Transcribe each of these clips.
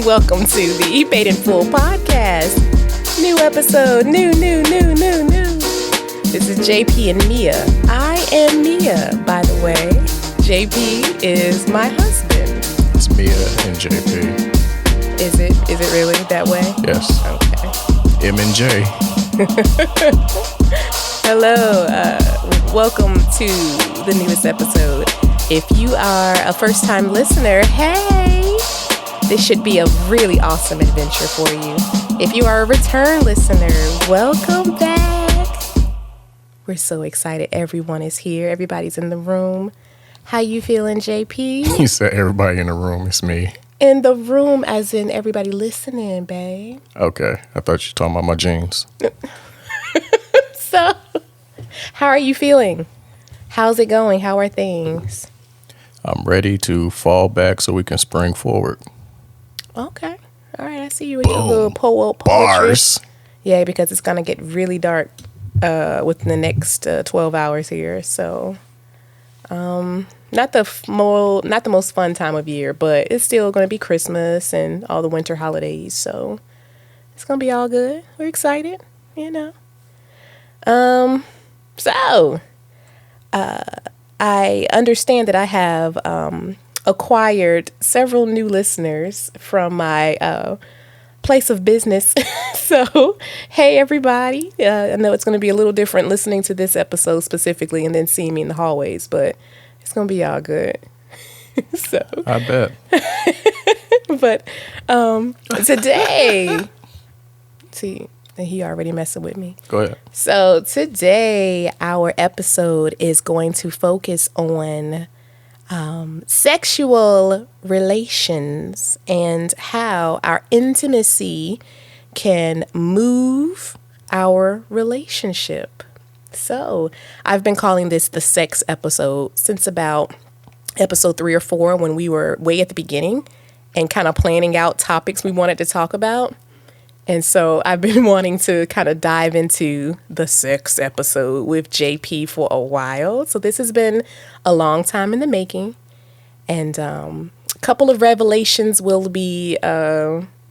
Welcome to the Paid in Full podcast. New episode, new. This is JP and Mia. I am Mia, by the way. JP is my husband. It's Mia and JP. Is it really that way? Yes. Okay. M and J. Hello. Welcome to the newest episode. If you are a first-time listener, hey! This should be a really awesome adventure for you. If you are a return listener, welcome back. We're so excited everyone is here. Everybody's in the room. How you feeling, JP? You said everybody in the room. It's me. In the room, as in everybody listening, babe. Okay. I thought you were talking about my jeans. So, how are you feeling? How's it going? How are things? I'm ready to fall back so we can spring forward. Okay. All right. I see you with your little poetry. Bars. Yeah, because it's going to get really dark within the next 12 hours here. So, not the most fun time of year, but it's still going to be Christmas and all the winter holidays. So, it's going to be all good. We're excited, you know. So, I understand that I have acquired several new listeners from my place of business. So, hey, everybody. I know it's going to be a little different listening to this episode specifically and then seeing me in the hallways, but it's going to be all good. So, I bet. But today, see, he already messing with me. Go ahead. So today, our episode is going to focus on sexual relations and how our intimacy can move our relationship. So I've been calling this the sex episode since about episode 3 or 4 when we were way at the beginning and kind of planning out topics we wanted to talk about. And so I've been wanting to kind of dive into the sex episode with JP for a while. So this has been a long time in the making. And a couple of revelations will be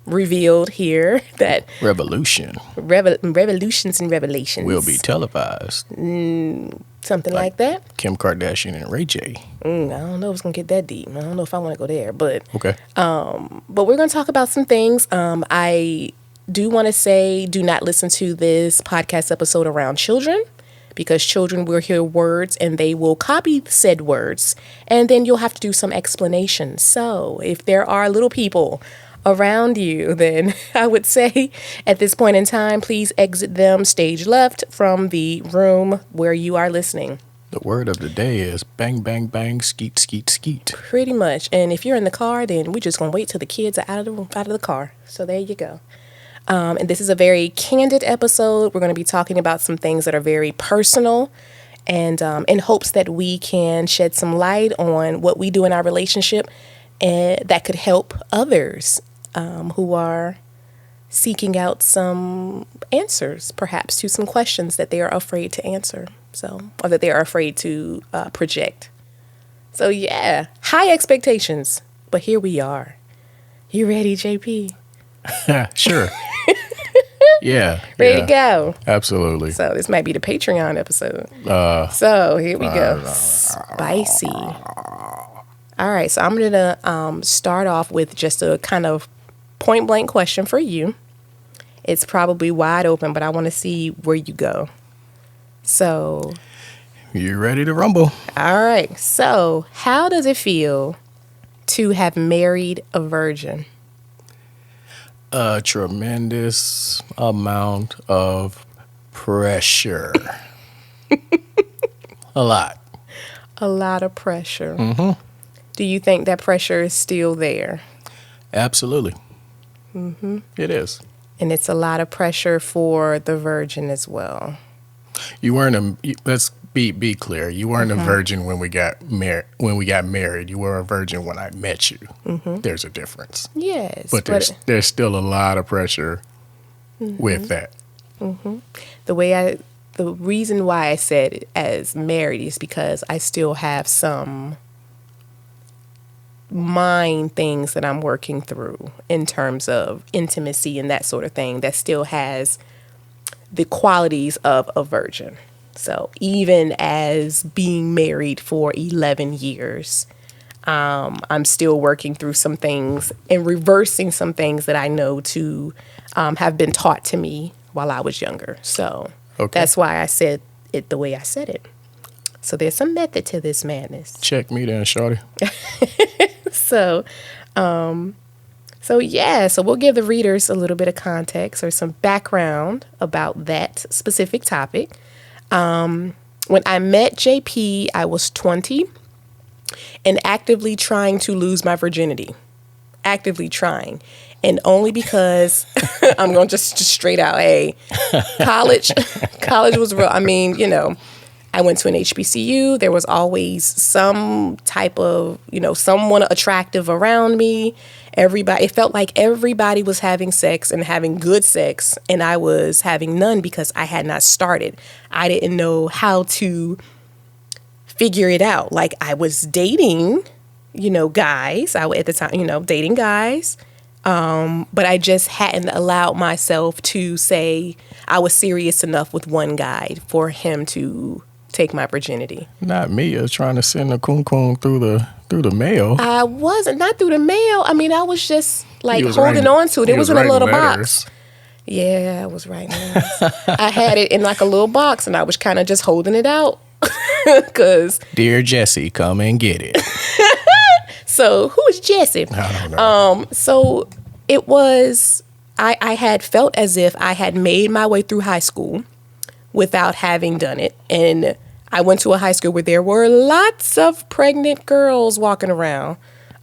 revealed here that Revolutions and revelations will be televised. Something like that. Kim Kardashian and Ray J. I don't know if it's going to get that deep. I don't know if I want to go there, but Okay. but we're going to talk about some things. I do want to say, do not listen to this podcast episode around children because children will hear words and they will copy said words and then you'll have to do some explanation. So if there are little people around you, then I would say at this point in time, please exit them stage left from the room where you are listening. The word of the day is bang, bang, bang, skeet, skeet, skeet. Pretty much. And if you're in the car, then we're just going to wait till the kids are out of the car. So there you go. And this is a very candid episode. We're going to be talking about some things that are very personal and in hopes that we can shed some light on what we do in our relationship and that could help others who are seeking out some answers, perhaps, to some questions that they are afraid to answer, or that they are afraid to project. So, yeah, high expectations, but here we are. You ready, JP? Sure. Yeah. Ready to go. Absolutely. So this might be the Patreon episode. So here we go. Spicy. All right. So I'm going to start off with just a kind of point blank question for you. It's probably wide open, but I want to see where you go. So. You ready to rumble? All right. So how does it feel to have married a virgin? A tremendous amount of pressure. A lot. A lot of pressure. Mm-hmm. Do you think that pressure is still there? Absolutely. Mm-hmm. It is. And it's a lot of pressure for the virgin as well. You weren't let's be clear. You weren't a virgin when we got married. You were a virgin when I met you. Mm-hmm. There's a difference. Yes. But there's still a lot of pressure with that. Mm-hmm. The reason why I said it as married is because I still have some mind things that I'm working through in terms of intimacy and that sort of thing that still has the qualities of a virgin. So even as being married for 11 years, I'm still working through some things and reversing some things that I know to have been taught to me while I was younger. So that's why I said it the way I said it. So there's some method to this madness. Check me then, shorty. So we'll give the readers a little bit of context or some background about that specific topic. When I met JP, I was 20 and actively trying to lose my virginity. Actively trying. And only because I'm going to just straight out, hey, college was real. I mean, I went to an HBCU. There was always some type of, someone attractive around me. It felt like everybody was having sex and having good sex, and I was having none because I had not started. I didn't know how to figure it out. Like, I was dating, guys. At the time, dating guys. But I just hadn't allowed myself to say I was serious enough with one guy for him to take my virginity. Not me. I was trying to send a coon through the mail. I wasn't, not through the mail. I mean, I was just like holding on to it. It was in a little box. Yeah, I was writing letters. I had it in like a little box and I was kind of just holding it out. Dear Jesse, come and get it. So who is Jesse? I don't know. So it was, I had felt as if I had made my way through high school without having done it. And I went to a high school where there were lots of pregnant girls walking around.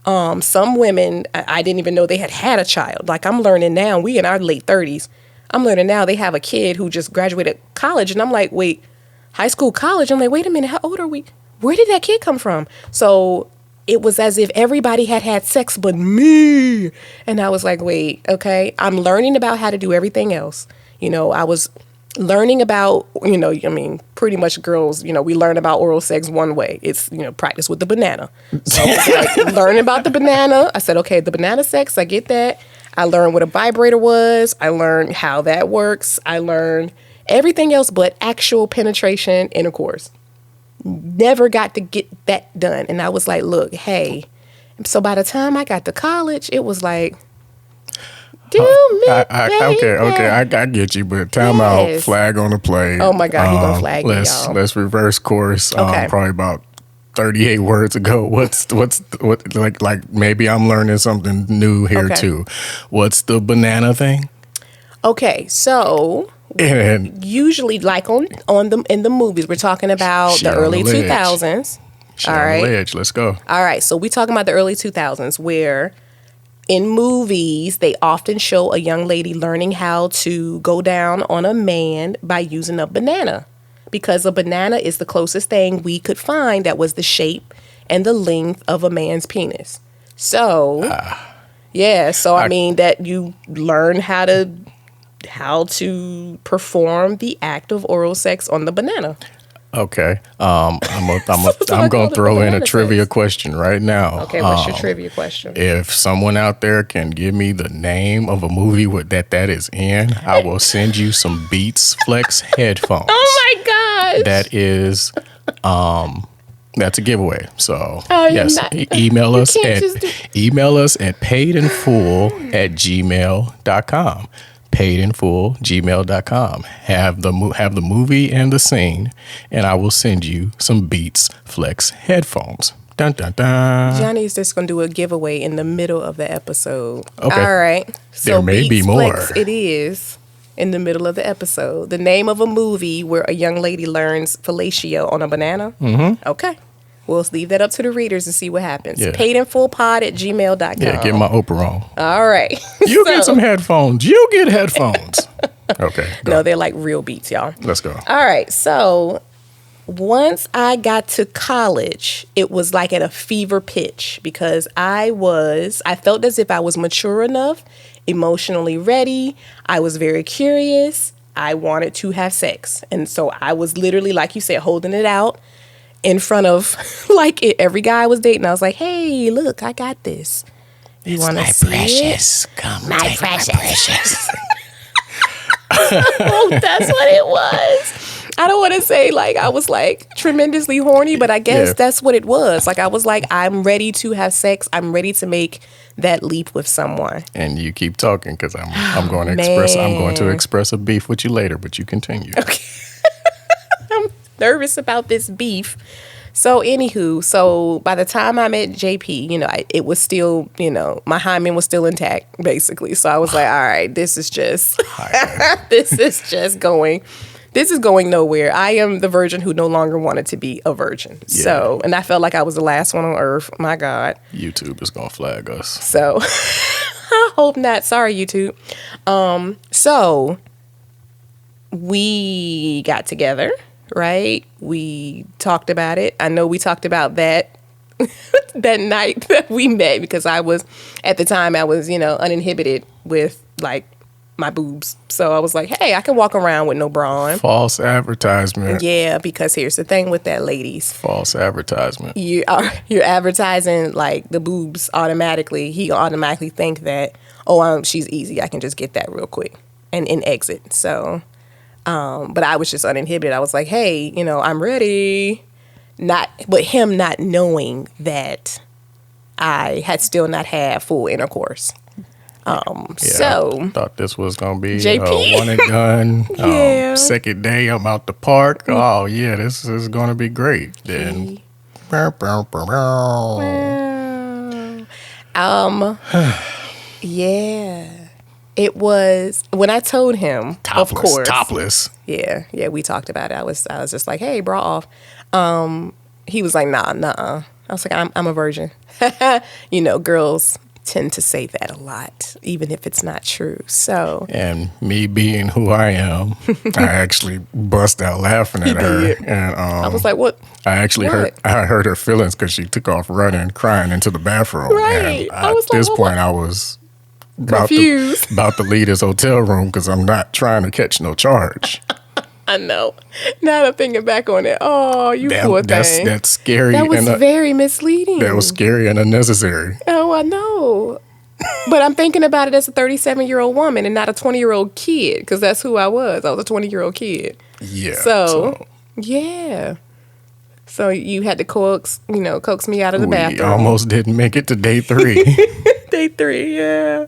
Some women, I didn't even know they had a child. Like, I'm learning now, we in our late 30s. I'm learning now they have a kid who just graduated college. And I'm like, wait, high school, college? I'm like, wait a minute, how old are we? Where did that kid come from? So it was as if everybody had sex but me. And I was like, wait, okay. I'm learning about how to do everything else. I was learning about, pretty much girls, we learn about oral sex one way. It's, practice with the banana. So I was like, learning about the banana. I said, okay, the banana sex, I get that. I learned what a vibrator was. I learned how that works. I learned everything else but actual penetration intercourse. Never got to get that done. And I was like, look, hey. So by the time I got to college, it was like, okay, I get you, but time out, flag on the play. Oh my God, he's gonna flag me, y'all. Let's reverse course. Okay. Probably about 38 words ago. What like maybe I'm learning something new here too. What's the banana thing? Okay, so usually like in the movies, we're talking about the early 2000s. All right, let's go. All right, so we're talking about the early 2000s where in movies, they often show a young lady learning how to go down on a man by using a banana, because a banana is the closest thing we could find that was the shape and the length of a man's penis. So, I mean that you learn how to perform the act of oral sex on the banana. Okay. I'm going to throw in a trivia question right now. Okay, what's your trivia question? If someone out there can give me the name of a movie that is in, I will send you some Beats Flex headphones. Oh my gosh. That is that's a giveaway. So yes, email us at paidinfull@gmail.com. paidinfull@gmail.com. Have the movie and the scene, and I will send you some Beats Flex headphones. Dun, dun, dun. Johnny's just going to do a giveaway in the middle of the episode. Okay. All right. So there may be more. Flex it is in the middle of the episode. The name of a movie where a young lady learns fellatio on a banana. Mm-hmm. Okay. We'll leave that up to the readers and see what happens. Yeah. paidinfullpod@gmail.com. Yeah, get my Oprah on. All right. You get some headphones. You get headphones. Okay. Go. No, they're like real Beats, y'all. Let's go. All right. So once I got to college, it was like at a fever pitch because I felt as if I was mature enough, emotionally ready. I was very curious. I wanted to have sex. And so I was literally, like you said, holding it out. in front of like every guy I was dating. I was like, hey, look, I got this. You want to see precious. it? Come, My take my precious. precious. Well, that's what it was. I don't want to say like I was like tremendously horny, but I guess that's what it was. Like I was like, I'm ready to have sex. I'm ready to make that leap with someone. And you keep talking because I'm going to express a beef with you later, but you continue. Okay. I'm nervous about this beef. So anywho, so by the time I met JP, it was still, my hymen was still intact, basically. So I was like, all right, this is just going nowhere. I am the virgin who no longer wanted to be a virgin. Yeah. So, and I felt like I was the last one on earth. My God. YouTube is going to flag us. So I hope not. Sorry, YouTube. So we got together. Right? We talked about it. I know we talked about that that night that we met because at the time I was, uninhibited with like my boobs. So I was like, hey, I can walk around with no bra on. False advertisement. Yeah, because here's the thing with that, ladies. False advertisement. You're advertising like the boobs automatically. He automatically think that, she's easy. I can just get that real quick and exit. So but I was just uninhibited. I was like, hey, I'm ready. But him not knowing that I had still not had full intercourse. So I thought this was going to be JP. One and done. Yeah. Second day, I'm out the park. Oh, yeah, this is going to be great. Then. Yeah. It was when I told him, topless, of course. Topless. Yeah, we talked about it. I was just like, hey, bra off. He was like, nah. I was like, I'm a virgin. Girls tend to say that a lot, even if it's not true. So, and me being who I am, I actually bust out laughing at her, and I was like, "What?" I actually hurt her feelings because she took off running, crying into the bathroom. Right. And at this point, I was confused. About to leave his hotel room because I'm not trying to catch no charge. I know. Now that I'm thinking back on it, you poor thing. That's scary. That was very misleading. That was scary and unnecessary. Oh, I know. But I'm thinking about it as a 37-year-old woman and not a 20-year-old kid, because that's who I was. I was a 20-year-old kid. Yeah. So, yeah. So you had to coax me out of the bathroom. We almost didn't make it to day 3. Day 3, yeah.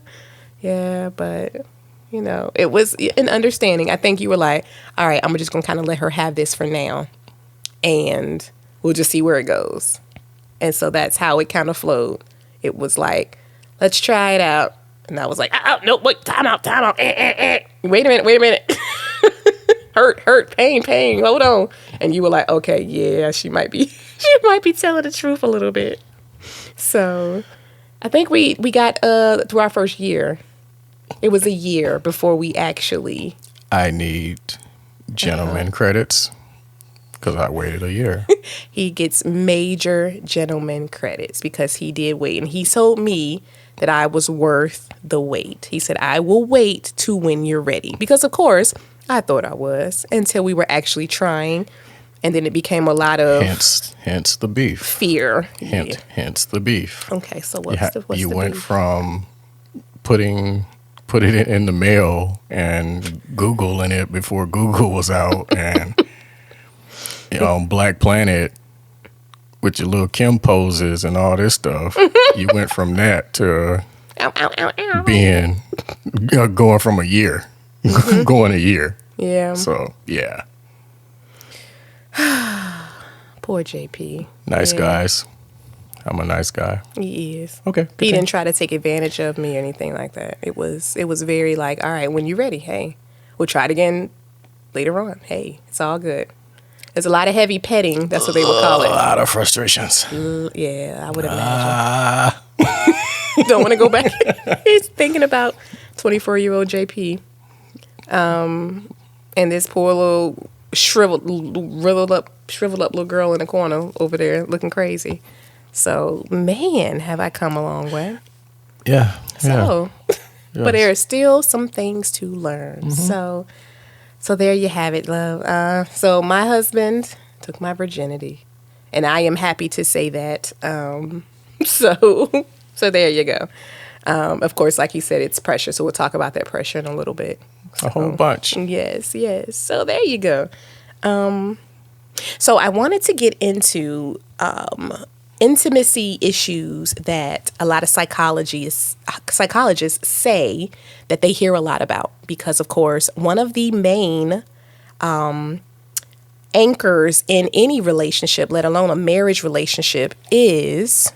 Yeah, but, it was an understanding. I think you were like, all right, I'm just going to kind of let her have this for now, and we'll just see where it goes. And so that's how it kind of flowed. It was like, let's try it out. And I was like, no, wait, time out. Wait a minute. hurt, pain, hold on. And you were like, okay, yeah, she might be telling the truth a little bit. So I think we got through our first year. It was a year before we actually. I need gentleman credits because I waited a year. He gets major gentleman credits because he did wait. And he told me that I was worth the wait. He said, I will wait to when you're ready. Because, of course, I thought I was until we were actually trying. And then it became a lot of hence the beef. Fear. Hence the beef. Okay, so what's the beef? You went from putting it in the mail and Googling it before Google was out and on Black Planet with your little Kim poses and all this stuff. You went from that to being going from a year. Going a year. Yeah. So, yeah. Poor JP. Nice guys. I'm a nice guy. He is. Okay. He didn't try to take advantage of me or anything like that. It was very like, all right, when you're ready, hey, we'll try it again later on. Hey, it's all good. There's a lot of heavy petting. That's what they would call it. A lot of frustrations. Yeah, I would imagine. Don't want to go back. He's thinking about 24-year-old JP. And this poor little shriveled up little girl in the corner over there looking crazy. So, man, have I come a long way. Yeah. So, but there are still some things to learn. Mm-hmm. So there you have it, love. So my husband took my virginity. And I am happy to say that. So there you go. Of course, like you said, it's pressure. So we'll talk about that pressure in a little bit. A whole bunch. Yes. So there you go. So I wanted to get into intimacy issues that a lot of psychologists say that they hear a lot about, because, of course, one of the main anchors in any relationship, let alone a marriage relationship, is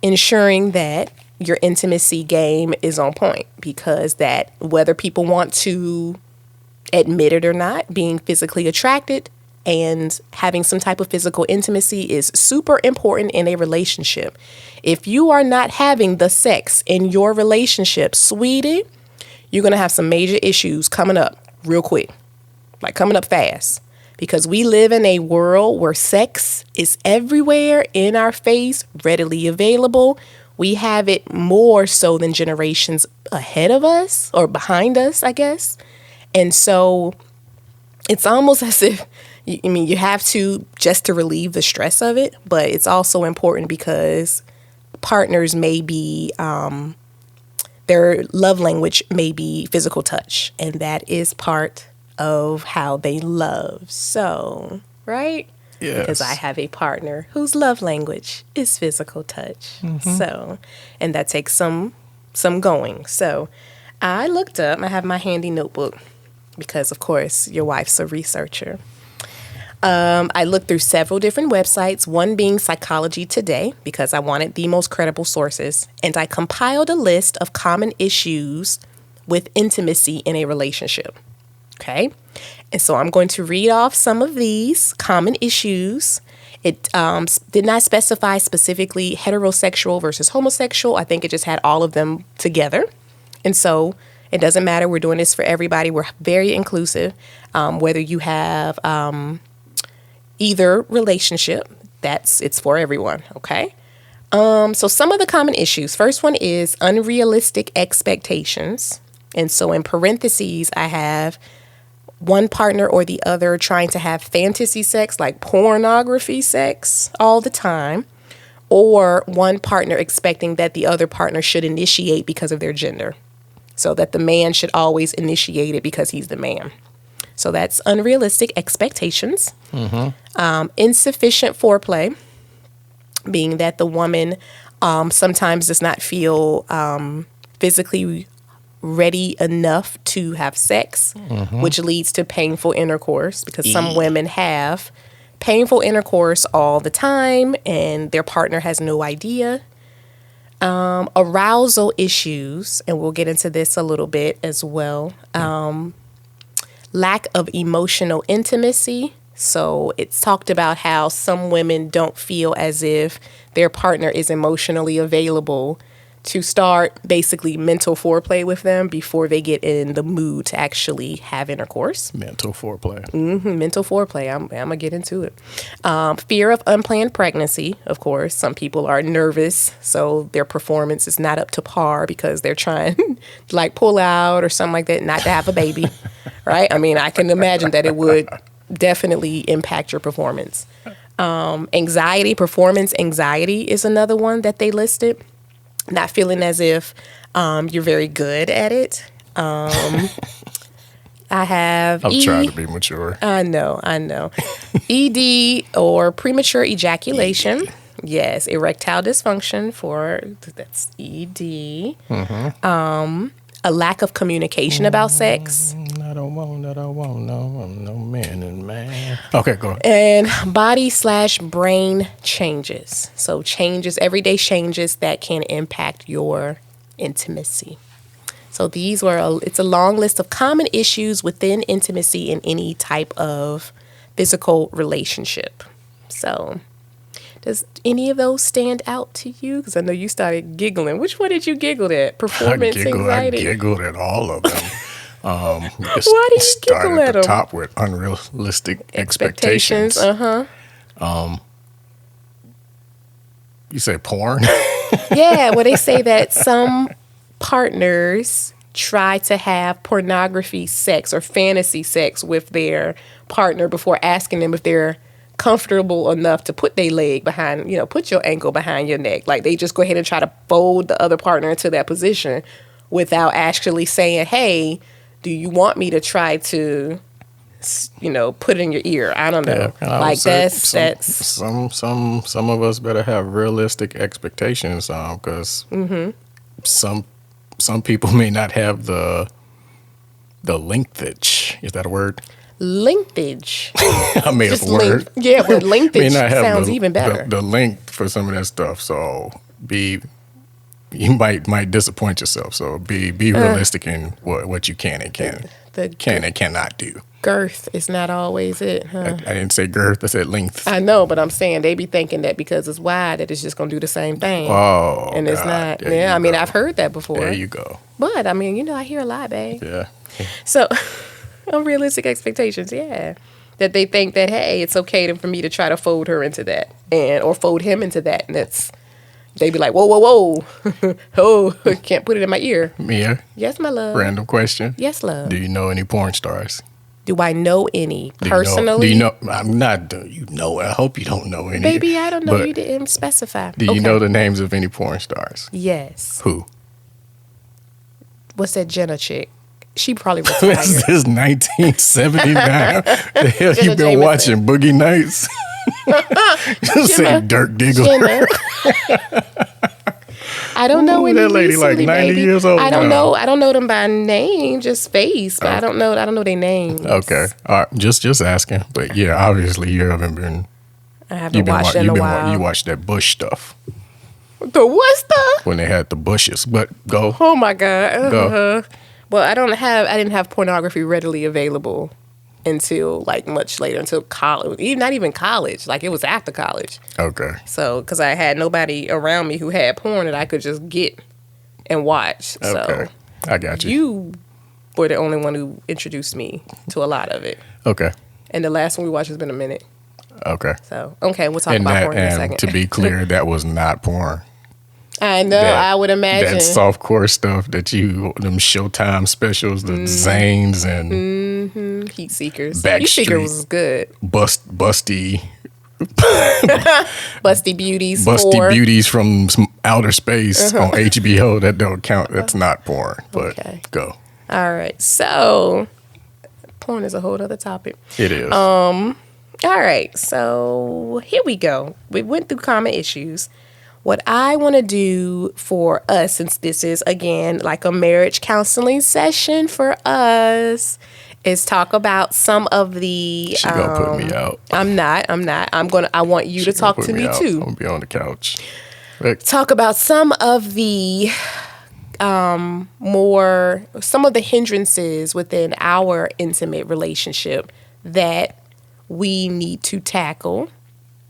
ensuring that your intimacy game is on point, because that, whether people want to admit it or not, being physically attracted and having some type of physical intimacy is super important in a relationship. If you are not having the sex in your relationship, sweetie, you're going to have some major issues coming up real quick, like coming up fast, because we live in a world where sex is everywhere, in our face, readily available. We have it more so than generations ahead of us, or behind us, I guess. And so it's almost as if, you have to, just to relieve the stress of it, but it's also important because partners may be, their love language may be physical touch, and that is part of how they love. So, right? Yes. Because I have a partner whose love language is physical touch. Mm-hmm. So, and that takes some going. So I looked up, I have my handy notebook because, of course, your wife's a researcher. I looked through several different websites, one being Psychology Today, because I wanted the most credible sources, and I compiled a list of common issues with intimacy in a relationship. Okay? And so I'm going to read off some of these common issues. It did not specify specifically heterosexual versus homosexual. I think it just had all of them together. And so it doesn't matter. We're doing this for everybody. We're very inclusive. Whether you have either relationship, it's for everyone, okay? So some of the common issues. First one is unrealistic expectations. And so in parentheses, I have one partner or the other trying to have fantasy sex, like pornography sex, all the time, or one partner expecting that the other partner should initiate because of their gender. So that the man should always initiate it because he's the man. So that's unrealistic expectations. Mm-hmm. Insufficient foreplay, being that the woman sometimes does not feel physically ready enough to have sex, mm-hmm. which leads to painful intercourse, because some women have painful intercourse all the time and their partner has no idea. Arousal issues, and we'll get into this a little bit as well. Lack of emotional intimacy. So it's talked about how some women don't feel as if their partner is emotionally available to start basically mental foreplay with them before they get in the mood to actually have intercourse. Mental foreplay. Mm-hmm, mental foreplay. I'm going to get into it. Fear of unplanned pregnancy, of course. Some people are nervous, so their performance is not up to par because they're trying to like pull out or something like that, not to have a baby, right? I mean, I can imagine that it would definitely impact your performance. Anxiety, performance anxiety is another one that they listed. Not feeling as if you're very good at it. I have I'm trying to be mature. I know. ED, or premature ejaculation. Yes, erectile dysfunction, that's ED. Mm-hmm. A lack of communication about sex. I don't want no man and man. Okay, go ahead. And body/brain changes. So everyday changes that can impact your intimacy. So it's a long list of common issues within intimacy in any type of physical relationship. So does any of those stand out to you? Because I know you started giggling. Which one did you giggle at? Performance anxiety? I giggled at all of them. Why did you giggle at the them? top with unrealistic expectations. You say porn? Yeah, well, they say that some partners try to have pornography sex or fantasy sex with their partner before asking them if they're comfortable enough to put their leg behind, put your ankle behind your neck. Like they just go ahead and try to fold the other partner into that position without actually saying, hey, do you want me to try to, put it in your ear? I don't know. Yeah, like that's some of us better have realistic expectations, because some people may not have the lengthage. Is that a word? Lengthage. I made up a word. Yeah, but lengthage sounds the, even better. The length for some of that stuff. So you might disappoint yourself. So be realistic in what you can and cannot do. Girth is not always it, huh? I didn't say girth. I said length. I know, but I'm saying they be thinking that because it's wide that it's just gonna do the same thing. Oh, and it's God, not. Yeah, I mean, I've heard that before. There you go. But I mean, I hear a lot, babe. Yeah. So, unrealistic expectations, yeah. That they think that, hey, it's okay for me to try to fold her into that, or fold him into that, and they be like, whoa, oh, can't put it in my ear. Mia. Yes, my love. Random question. Yes, love. Do you know any porn stars? Do I know any personally? Do you know? I'm not. I hope you don't know any. Baby, I don't know. You didn't specify. Do you know the names of any porn stars? Yes. Who? What's that Jenna chick? She probably retired. This is 1979. The hell you been watching? Boogie Nights? Just say Dirk Diggler. I don't know any. That lady recently, like 90 baby. years old. I don't know. I don't know them by name, just face. But I don't know their names. Okay, all right. Just asking. But yeah, obviously you haven't been. I haven't watched in a while. You watched that Bush stuff. The what stuff? When they had the Bushes. But go. Oh my God. Go. Well, I didn't have pornography readily available until like much later, until college. Not even college. Like it was after college. Okay. So, because I had nobody around me who had porn that I could just get and watch. Okay. So I got you. You were the only one who introduced me to a lot of it. Okay. And the last one we watched has been a minute. Okay. So, okay, we'll talk about porn in a second. And to be clear, that was not porn. I know, I would imagine. That softcore stuff them Showtime specials, the Zanes and Heat Seekers. Backstreet. Heat Seekers was good. Busty Beauties. Beauties from outer space on HBO. That don't count. That's not porn. But go. All right. So, porn is a whole other topic. It is. All right. So, here we go. We went through common issues. What I want to do for us, since this is, again, like a marriage counseling session for us, is talk about some of the... She gonna put me out. I'm not. I want you to talk to me too. I'm gonna be on the couch. Talk about some of the some of the hindrances within our intimate relationship that we need to tackle.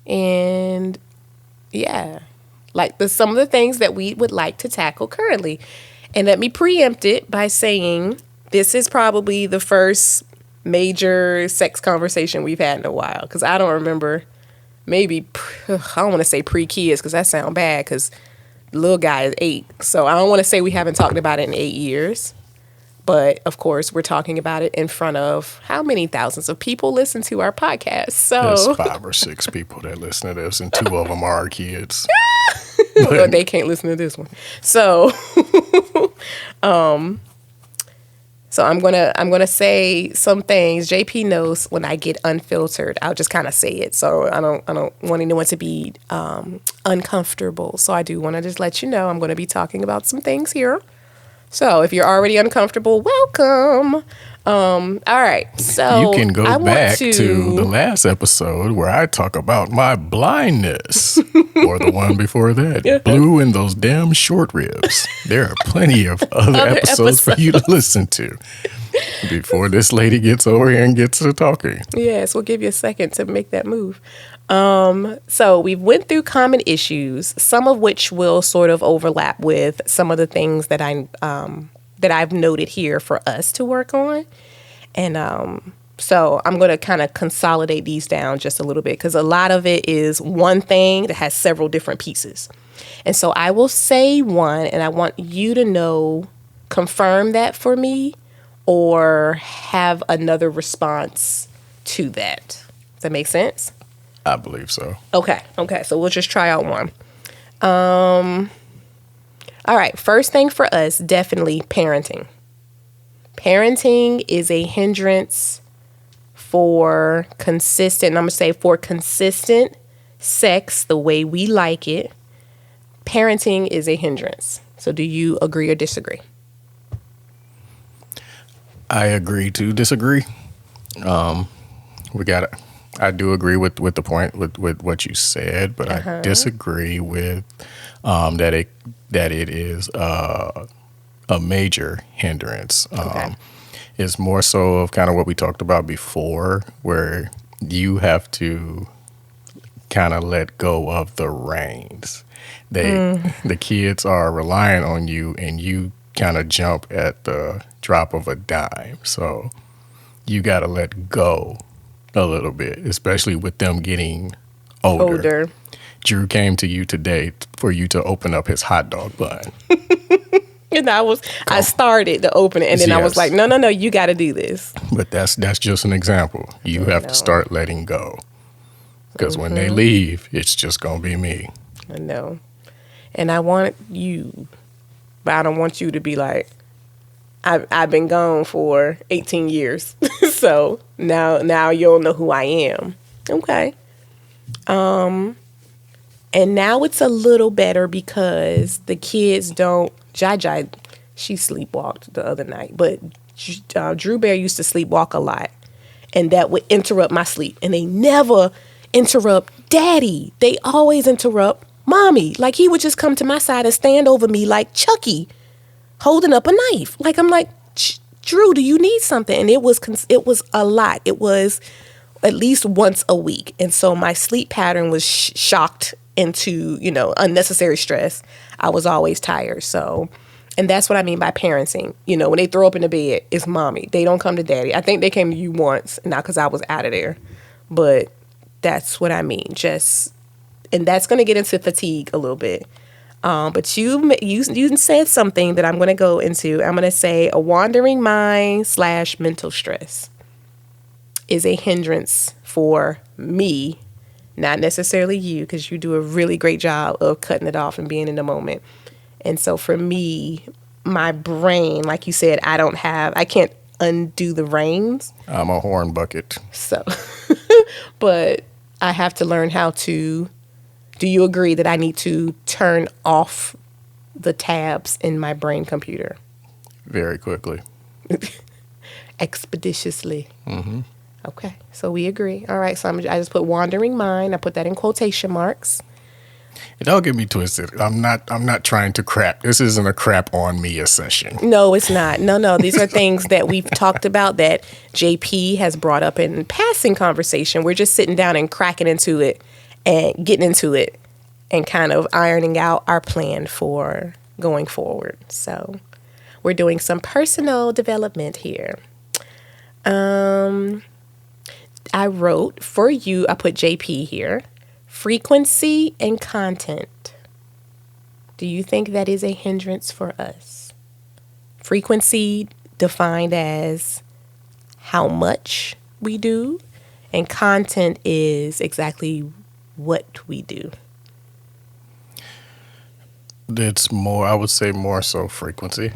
And yeah, like some of the things that we would like to tackle currently. And let me preempt it by saying this is probably the first major sex conversation we've had in a while. Because I don't remember, maybe, I don't want to say pre-kids because that sounds bad because the little guy is 8. So I don't want to say we haven't talked about it in 8 years. But, of course, we're talking about it in front of how many thousands of people listen to our podcast. So there's 5 or 6 people that listen to this, and 2 of them are our kids. Well, they can't listen to this one. So, so I'm gonna say some things. JP knows when I get unfiltered, I'll just kind of say it. So I don't want anyone to be uncomfortable. So I do want to just let you know I'm going to be talking about some things here. So if you're already uncomfortable, welcome. All right. So you can go back to the last episode where I talk about my blindness, or the one before that, blue and those damn short ribs. There are plenty of other episodes for you to listen to before this lady gets over here and gets to talking. Yes, we'll give you a second to make that move. So we've went through common issues, some of which will sort of overlap with some of the things that I've noted here for us to work on. And so I'm going to kind of consolidate these down just a little bit because a lot of it is one thing that has several different pieces. And so I will say one, and I want you to confirm that for me or have another response to that. Does that make sense? I believe so. Okay. So we'll just try out one. All right. First thing for us, definitely parenting. Parenting is a hindrance for consistent, I'm going to say for consistent sex the way we like it. Parenting is a hindrance. So do you agree or disagree? I agree to disagree. I do agree with the point with what you said, but I disagree with that it is a major hindrance. Okay. It's more so of kind of what we talked about before, where you have to kind of let go of the reins. The kids are relying on you, and you kind of jump at the drop of a dime. So you got to let go a little bit, especially with them getting older. Drew came to you today for you to open up his hot dog bun. And I started to open it, and then I was like, no, you got to do this. But that's just an example. You have to start letting go. Because when they leave, it's just going to be me. I know. And I want you, but I don't want you to be like, I've been gone for 18 years. So now you'll know who I am. Okay. And now it's a little better because the kids don't, Jai, she sleepwalked the other night, but Drew Bear used to sleepwalk a lot, and that would interrupt my sleep. And they never interrupt Daddy. They always interrupt Mommy. Like, he would just come to my side and stand over me like Chucky, holding up a knife. Like, I'm like, Drew, do you need something? And it was a lot. It was at least once a week. And so my sleep pattern was shocked into, unnecessary stress. I was always tired. So, and that's what I mean by parenting. When they throw up in the bed, it's Mommy. They don't come to Daddy. I think they came to you once, not because I was out of there. But that's what I mean. And that's going to get into fatigue a little bit. But you said something that I'm going to go into. I'm going to say a wandering mind / mental stress is a hindrance for me, not necessarily you, because you do a really great job of cutting it off and being in the moment. And so for me, my brain, like you said, I can't undo the reins. I'm a horn bucket. So, but I have to learn how to. Do you agree that I need to turn off the tabs in my brain computer? Very quickly. Expeditiously. Mm-hmm. Okay, so we agree. All right, so I just put wandering mind. I put that in quotation marks. Don't get me twisted. I'm not trying to crap. This isn't a crap on me session. No, it's not. No. These are things that we've talked about that JP has brought up in passing conversation. We're just sitting down and cracking into it and getting into it and kind of ironing out our plan for going forward. So we're doing some personal development here. I wrote for you, I put JP here, frequency and content. Do you think that is a hindrance for us? Frequency defined as how much we do, and content is exactly what we do. It's more, I would say more so frequency.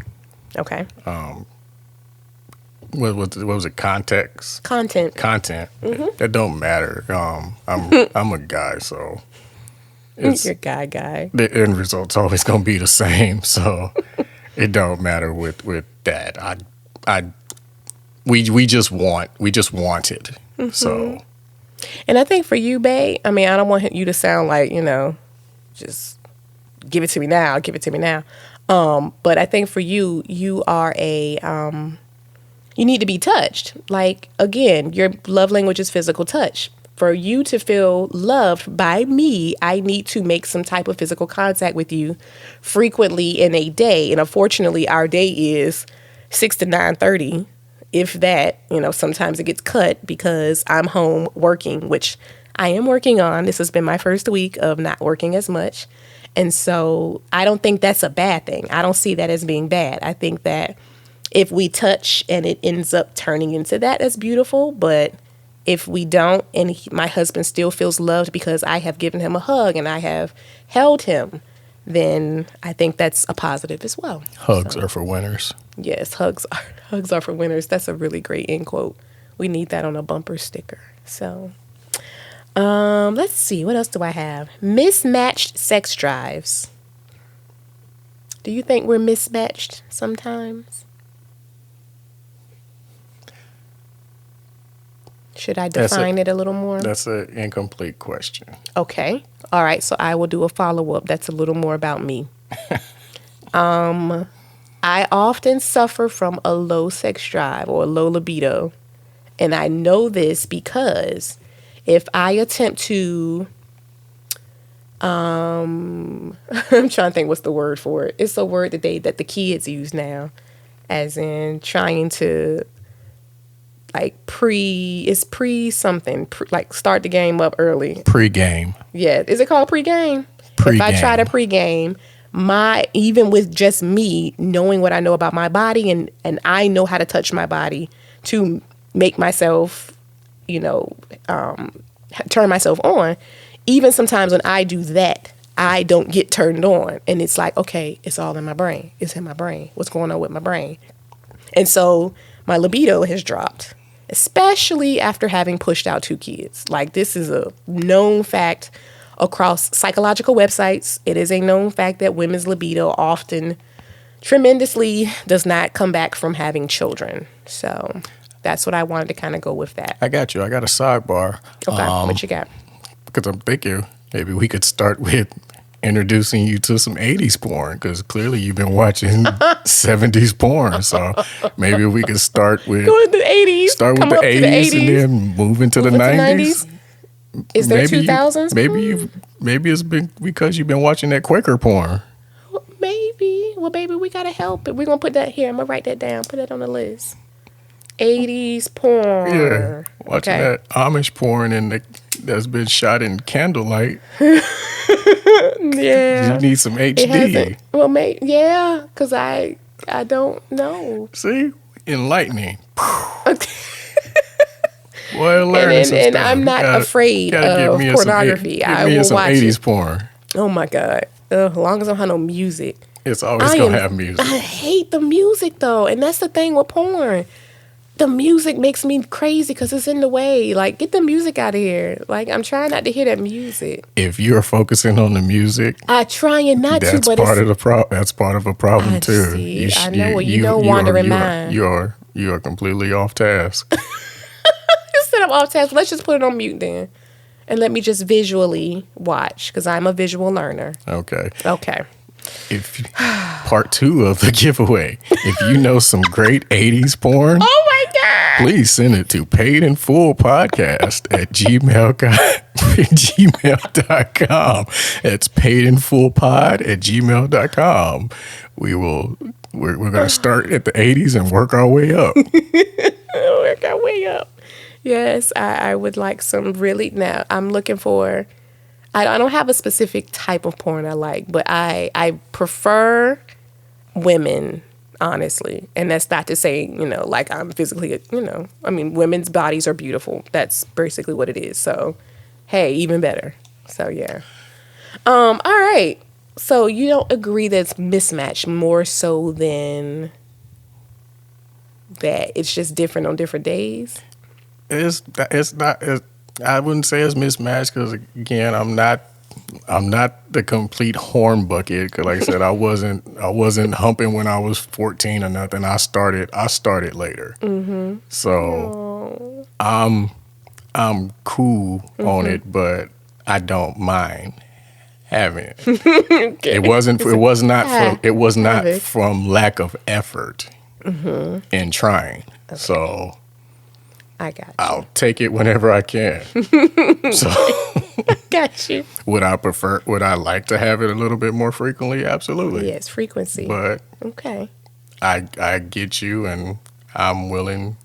Okay. What was it? Context? Content. Mm-hmm. That don't matter. I'm a guy, so you're a guy. The end result's always gonna be the same. So it don't matter with that. We just want it. Mm-hmm. So. And I think for you, babe, I mean, I don't want you to sound like, just give it to me now. But I think for you, you are you need to be touched. Like, again, your love language is physical touch. For you to feel loved by me, I need to make some type of physical contact with you frequently in a day. And unfortunately, our day is 6 to 9:30. If that, sometimes it gets cut because I'm home working, which I am working on. This has been my first week of not working as much. And so I don't think that's a bad thing. I don't see that as being bad. I think that if we touch and it ends up turning into that, that's beautiful. But if we don't, and my husband still feels loved because I have given him a hug and I have held him, then I think that's a positive as well. Hugs are for winners. Yes, hugs are for winners. That's a really great end quote. We need that on a bumper sticker. So, let's see. What else do I have? Mismatched sex drives. Do you think we're mismatched sometimes? Should I define it a little more? That's an incomplete question. Okay. All right. So I will do a follow-up. That's a little more about me. I often suffer from a low sex drive or a low libido. And I know this because if I attempt to, I'm trying to think what's the word for it. It's a word that the kids use now, as in trying to, like, something, like start the game up early. Pre-game. Yeah. Is it called pre-game? Pre-game. If I try to pre-game, even with just me knowing what I know about my body and I know how to touch my body to make myself, turn myself on, even sometimes when I do that, I don't get turned on. And it's like, okay, it's all in my brain. It's in my brain. What's going on with my brain? And so my libido has dropped, especially after having pushed out 2 kids. Like, this is a known fact across psychological websites. It is a known fact that women's libido often tremendously does not come back from having children. So that's what I wanted to kind of go with that. I got you. I got a sidebar. Okay, what you got? Because I'm thinking maybe we could start with introducing you to some 80s porn, because clearly you've been watching 70s porn. So maybe we could start with go with the 80s. Start with the 80s and then move into the 90s. Is there 2000s? Maybe it's been because you've been watching that Quaker porn. Well, maybe. Well, baby, we gotta help it. We're gonna put that here. I'm gonna write that down. Put that on the list. 80s porn. Yeah, watching that Amish porn that's been shot in candlelight. Yeah, you need some HD. Well, yeah, because I don't know. See, enlightening. Well, learning some and stuff. I'm not afraid of pornography. I will watch 80s it. porn. Oh my God! As long as I don't have no music, it's always gonna have music. I hate the music though, and that's the thing with porn. The music makes me crazy because it's in the way. Like, get the music out of here. Like, I'm trying not to hear that music. If you're focusing on the music, I trying not to, but that's part of a problem too. See, I know you know, wandering mind. You are completely off task. Instead of off task, let's just put it on mute then, and let me just visually watch because I'm a visual learner. Okay. If part 2 of the giveaway, if you know some great 80s porn, oh my God, please send it to paidinfullpodcast@gmail.com. That's paidinfullpod@gmail.com. We're going to start at the 80s and work our way up. Yes, I would like some really. Now I'm looking for. I don't have a specific type of porn I like, but I prefer women, honestly. And that's not to say, like I'm physically, I mean, women's bodies are beautiful. That's basically what it is. So, hey, even better. So, yeah. All right. So you don't agree that it's mismatched more so than that it's just different on different days? It's not. I wouldn't say it's mismatched because, again, I'm not the complete horn bucket. Cause like I said, I wasn't humping when I was 14 or nothing. I started later. Mm-hmm. So I'm cool on it, but I don't mind having it. Okay. It was not from lack of effort in trying. Okay. So I got you. I'll take it whenever I can. So got you. Would I like to have it a little bit more frequently? Absolutely. Yes, frequency. But okay. I get you, and I'm willing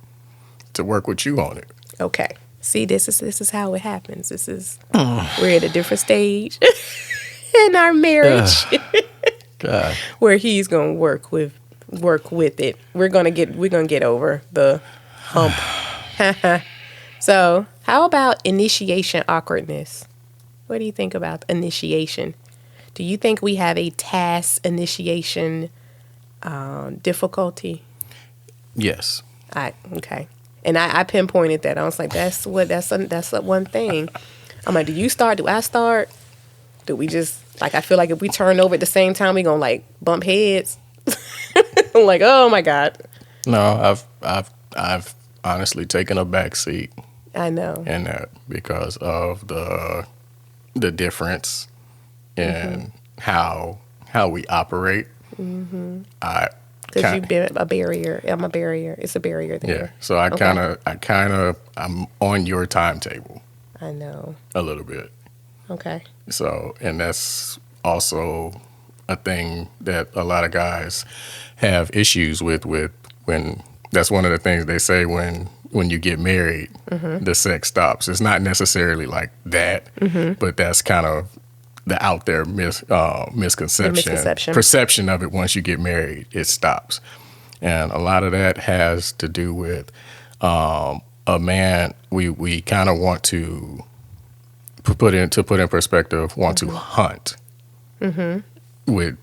to work with you on it. Okay. See, this is how it happens. We're at a different stage in our marriage. God. Where he's gonna work with it. We're gonna get over the hump. So, how about initiation awkwardness? What do you think about initiation? Do you think we have a task initiation difficulty? Yes. Okay. And I pinpointed that. I was like, that's one thing. I'm like, do you start? Do I start? Do we just like? I feel like if we turn over at the same time, we gonna like bump heads. I'm like, oh my god. No, I've honestly taken a back seat I know. in that because of the difference in how we operate. Because you've been a barrier. I'm a barrier. It's a barrier there. Yeah. So I I'm on your timetable I know. a little bit. Okay. So, and that's also a thing that a lot of guys have issues with when that's one of the things they say when you get married, the sex stops. It's not necessarily like that, but that's kind of the out there misconception. Perception of it. Once you get married, it stops. And a lot of that has to do with a man, we kind of want to put in perspective, want to hunt with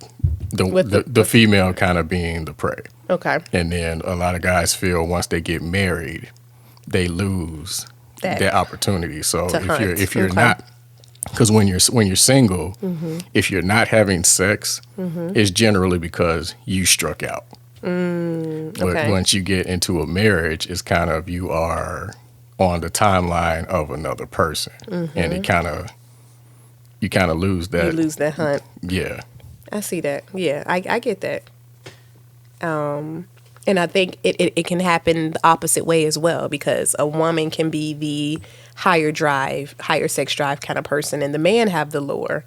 the female kind of being the prey. Okay. And then a lot of guys feel once they get married, they lose that opportunity. So if you're not, because when you're single, if you're not having sex, it's generally because you struck out. But once you get into a marriage, it's kind of you are on the timeline of another person, and you kind of lose that. You lose that hunt. Yeah, I see that. Yeah, I get that. And I think it can happen the opposite way as well, because a woman can be the higher sex drive kind of person, and the man have the lower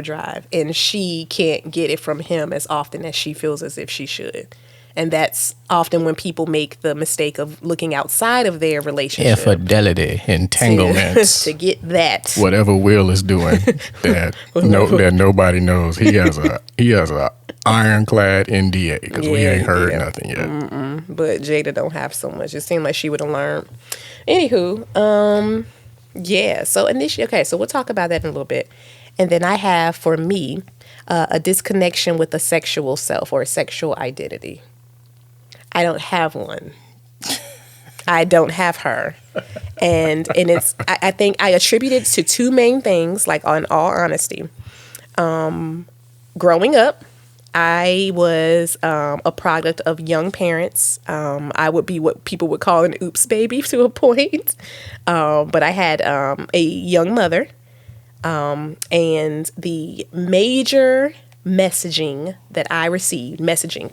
drive, and she can't get it from him as often as she feels as if she should. And that's often when people make the mistake of looking outside of their relationship. Infidelity, entanglements. To get that. Whatever Will is doing that that nobody knows. He has a ironclad NDA because we ain't heard nothing yet. But Jada don't have so much. It seemed like she would have learned. Anywho, yeah. So initially, okay. So we'll talk about that in a little bit, and then I have for me a disconnection with the sexual self or a sexual identity. I don't have one. I don't have her, and it's. I think I attribute it to two main things. Like, in all honesty, growing up, I was a product of young parents. I would be what people would call an oops baby to a point. But I had a young mother. And the major messaging that I received,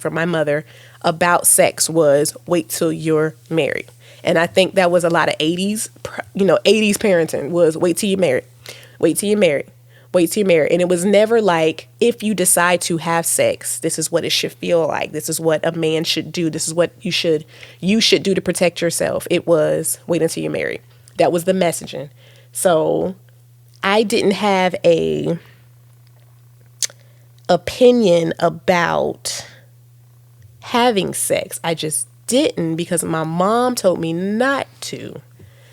from my mother about sex was wait till you're married. And I think that was a lot of 80s parenting was wait till you're married. Wait till you're married. Wait till you're married. And it was never like, if you decide to have sex, this is what it should feel like. This is what a man should do. This is what you should do to protect yourself. It was wait until you're married. That was the messaging. So I didn't have a opinion about having sex. I just didn't, because my mom told me not to.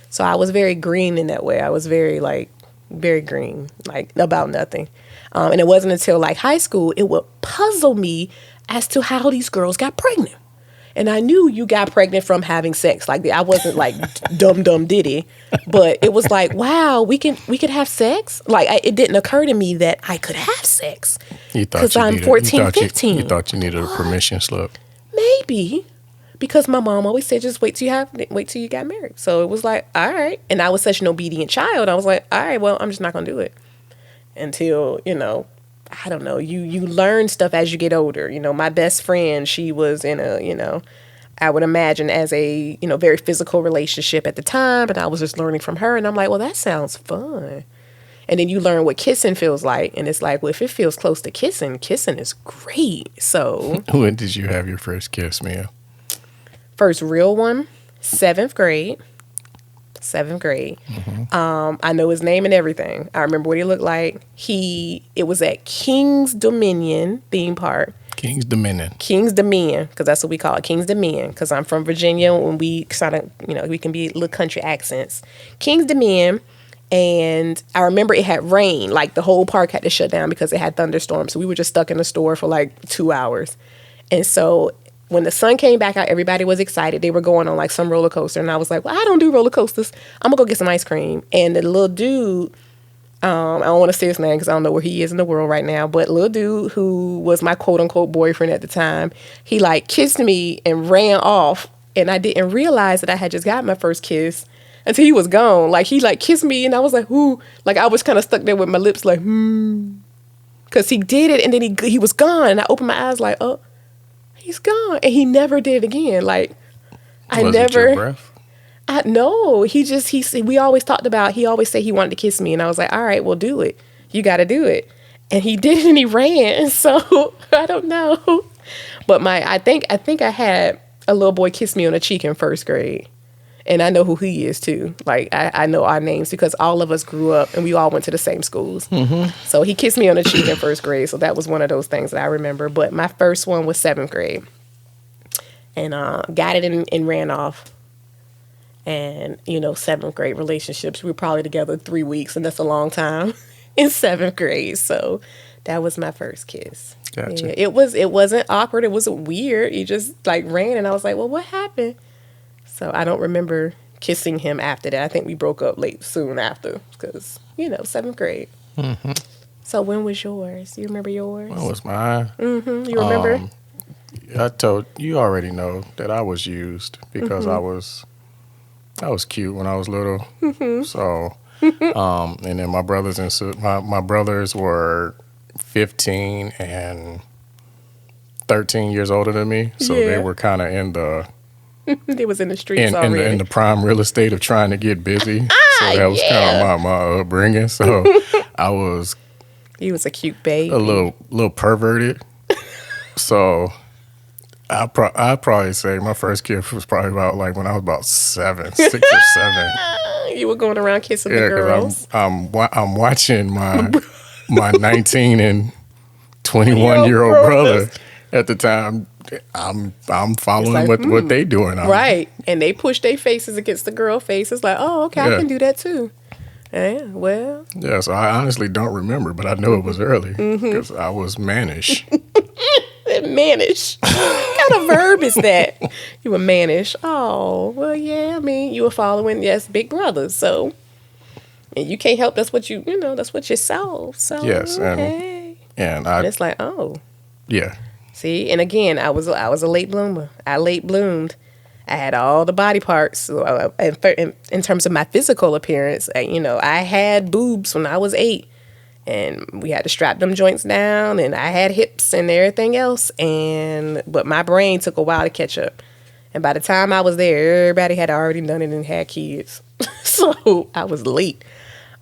So I was very green in that way. I was very green, like about nothing. And it wasn't until like high school, it would puzzle me as to how these girls got pregnant. And I knew you got pregnant from having sex. Like, I wasn't like dumb diddy, but it was like, wow, we could have sex. Like, it didn't occur to me that I could have sex because I'm 14, 15. You thought you needed a permission slip. Maybe, because my mom always said, just wait till you got married. So it was like, all right. And I was such an obedient child. I was like, all right, well, I'm just not gonna do it until I don't know. You learn stuff as you get older. My best friend, she was in a, I would imagine as a, very physical relationship at the time. And I was just learning from her. And I'm like, well, that sounds fun. And then you learn what kissing feels like. And it's like, well, if it feels close to kissing is great. So. When did you have your first kiss, Mia? First real one, 7th grade. 7th grade. I know his name and everything. I remember what he looked like. It was at King's Dominion theme park. King's Dominion. King's Dominion, because that's what we call it, King's Dominion, because I'm from Virginia, and we kind of, we can be little country accents. King's Dominion, and I remember it had rain, like the whole park had to shut down because it had thunderstorms, so we were just stuck in the store for like 2 hours. And so when the sun came back out, everybody was excited. They were going on like some roller coaster, and I was like, well, I don't do roller coasters. I'm gonna go get some ice cream. And the little dude, I don't want to say his name because I don't know where he is in the world right now, but little dude who was my quote unquote boyfriend at the time, he like kissed me and ran off, and I didn't realize that I had just got my first kiss until he was gone. Like he like kissed me, and I was like, ooh, like I was kind of stuck there with my lips like, because he did it, and then he was gone, and I opened my eyes like, oh, he's gone, and he never did it again. Like Was it your breath? No, we always talked about, he always said he wanted to kiss me. And I was like, all right, well, do it. You got to do it. And he did, and he ran. So I don't know. But I think I had a little boy kiss me on the cheek in first grade. And I know who he is too. Like I know our names because all of us grew up and we all went to the same schools. Mm-hmm. So he kissed me on the cheek in first grade. So that was one of those things that I remember. But my first one was 7th grade. And got it and ran off. And, 7th grade relationships, we were probably together 3 weeks, and that's a long time in 7th grade. So that was my first kiss. Gotcha. Yeah, it wasn't awkward. It wasn't weird. You just like ran, and I was like, well, what happened? So I don't remember kissing him after that. I think we broke up soon after because, 7th grade. Mm-hmm. So when was yours? You remember yours? When was mine? Mm-hmm. You remember? You already know that I was used because I was cute when I was little. Mm-hmm. So, and then my brothers my brothers were 15 and 13 years older than me. So they were kind of in the... They was in the streets already. In the prime real estate of trying to get busy. So that was kind of my upbringing. So I was... He was a cute baby. A little perverted. So... I'd probably say my first kiss was probably about like when I was about 6 or 7. You were going around kissing the girls. I'm watching my 19 and 21-year-old brother at the time. I'm following what they doing. Right, and they push their faces against the girl face. It's like, oh, okay, I can do that too. Yeah, well. Yeah, so I honestly don't remember, but I know it was early because I was mannish. Mannish. What kind of verb is that? You were mannish. Oh, well, yeah. I mean, you were following, big brothers. So, and you can't help. That's what that's what you saw. So, yes, okay. and it's like, oh, yeah. See, and again, I was a late bloomer. I late bloomed. I had all the body parts. So, in terms of my physical appearance, I had boobs when I was 8. And we had to strap them joints down, and I had hips and everything else. But my brain took a while to catch up. And by the time I was there, everybody had already done it and had kids. So I was late.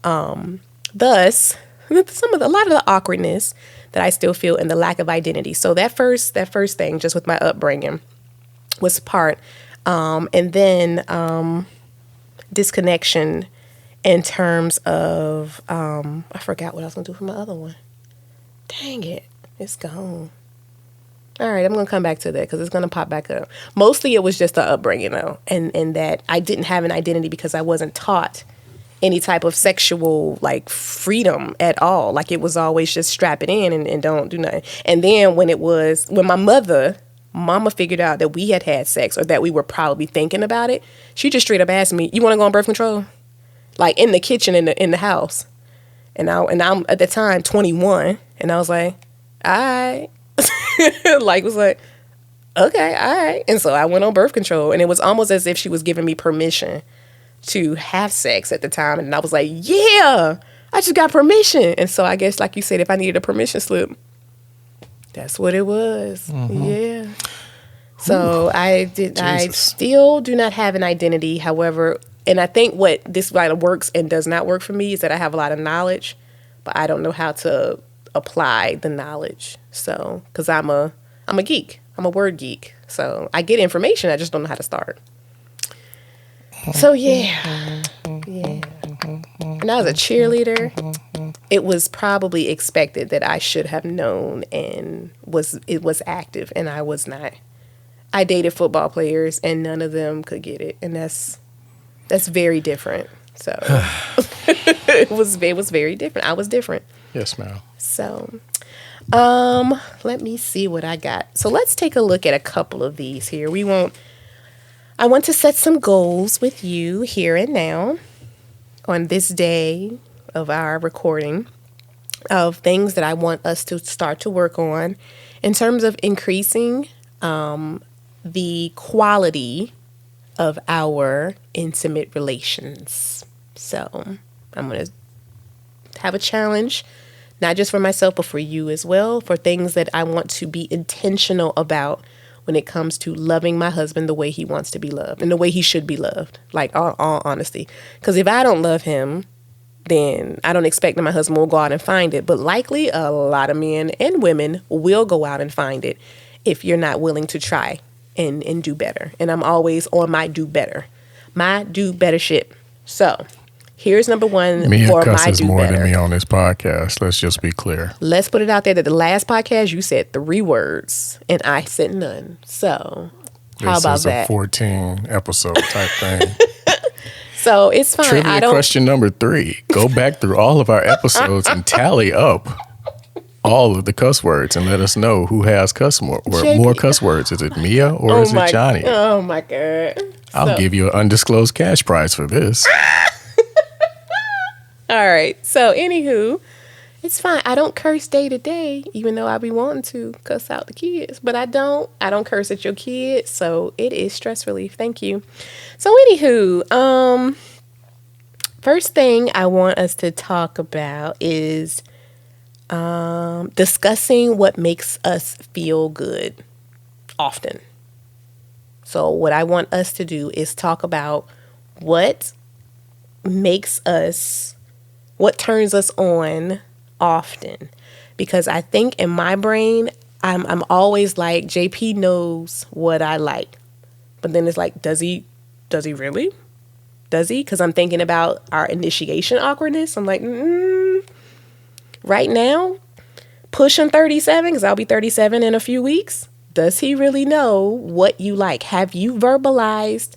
Thus, a lot of the awkwardness that I still feel and the lack of identity. So that first thing, just with my upbringing, was part. And then disconnection. In terms of, I forgot what I was going to do for my other one. Dang it. It's gone. All right, I'm going to come back to that because it's going to pop back up. Mostly it was just the upbringing, though, and that I didn't have an identity because I wasn't taught any type of sexual, freedom at all. Like, it was always just strap it in and don't do nothing. And then when my mama figured out that we had sex or that we were probably thinking about it, she just straight up asked me, you want to go on birth control? Like in the kitchen in the house. And I'm at the time 21. And I was like, all right. Was like, okay, all right. And so I went on birth control. And it was almost as if she was giving me permission to have sex at the time. And I was like, yeah, I just got permission. And so I guess, like you said, if I needed a permission slip, that's what it was. Mm-hmm. Yeah. So I still do not have an identity. However, and I think what this works and does not work for me is that I have a lot of knowledge, but I don't know how to apply the knowledge. So, because I'm a geek. I'm a word geek. So I get information. I just don't know how to start. So, yeah. And when I was a cheerleader, it was probably expected that I should have known and it was active, and I was not. I dated football players, and none of them could get it, and that's very different. So it was very different. I was different. Yes, ma'am. So, let me see what I got. So let's take a look at a couple of these here. I want to set some goals with you here and now on this day of our recording of things that I want us to start to work on in terms of increasing the quality of our intimate relations. So I'm going to have a challenge, not just for myself, but for you as well, for things that I want to be intentional about when it comes to loving my husband the way he wants to be loved and the way he should be loved, like all honesty. Because if I don't love him, then I don't expect that my husband will go out and find it. But likely a lot of men and women will go out and find it if you're not willing to try and do better. And I'm always on my do better shit. So here's number one. Mia for cusses my do more better. than me on this podcast. Let's just be clear. Let's put it out there that the last podcast you said 3 words and I said none. So how about that? This is a 14 episode type thing. So it's fine. Trivia question number 3. Go back through all of our episodes and tally up all of the cuss words and let us know who has more cuss words. Is it Mia or is it Johnny? Oh my God. I'll give you an undisclosed cash prize for this. All right. So anywho, it's fine. I don't curse day to day, even though I be wanting to cuss out the kids, but I don't curse at your kids. So it is stress relief. Thank you. So anywho, first thing I want us to talk about is discussing what makes us feel good often. So what I want us to do is talk about what turns us on often. Because I think in my brain, I'm always like, JP knows what I like. But then it's like, does he really? Does he? Because I'm thinking about our initiation awkwardness. I'm like, right now, pushing 37, because I'll be 37 in a few weeks. Does he really know what you like? Have you verbalized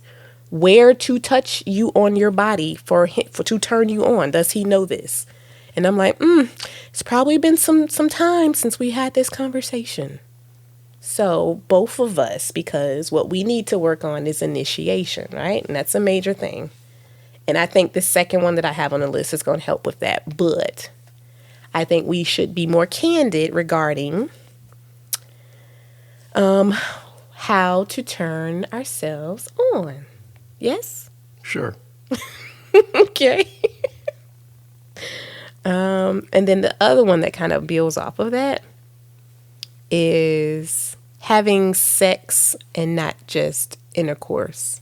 where to touch you on your body for to turn you on? Does he know this? And I'm like, it's probably been some time since we had this conversation. So both of us, because what we need to work on is initiation, right? And that's a major thing. And I think the second one that I have on the list is going to help with that. But I think we should be more candid regarding how to turn ourselves on. Yes? Sure. Okay. And then the other one that kind of builds off of that is having sex and not just intercourse.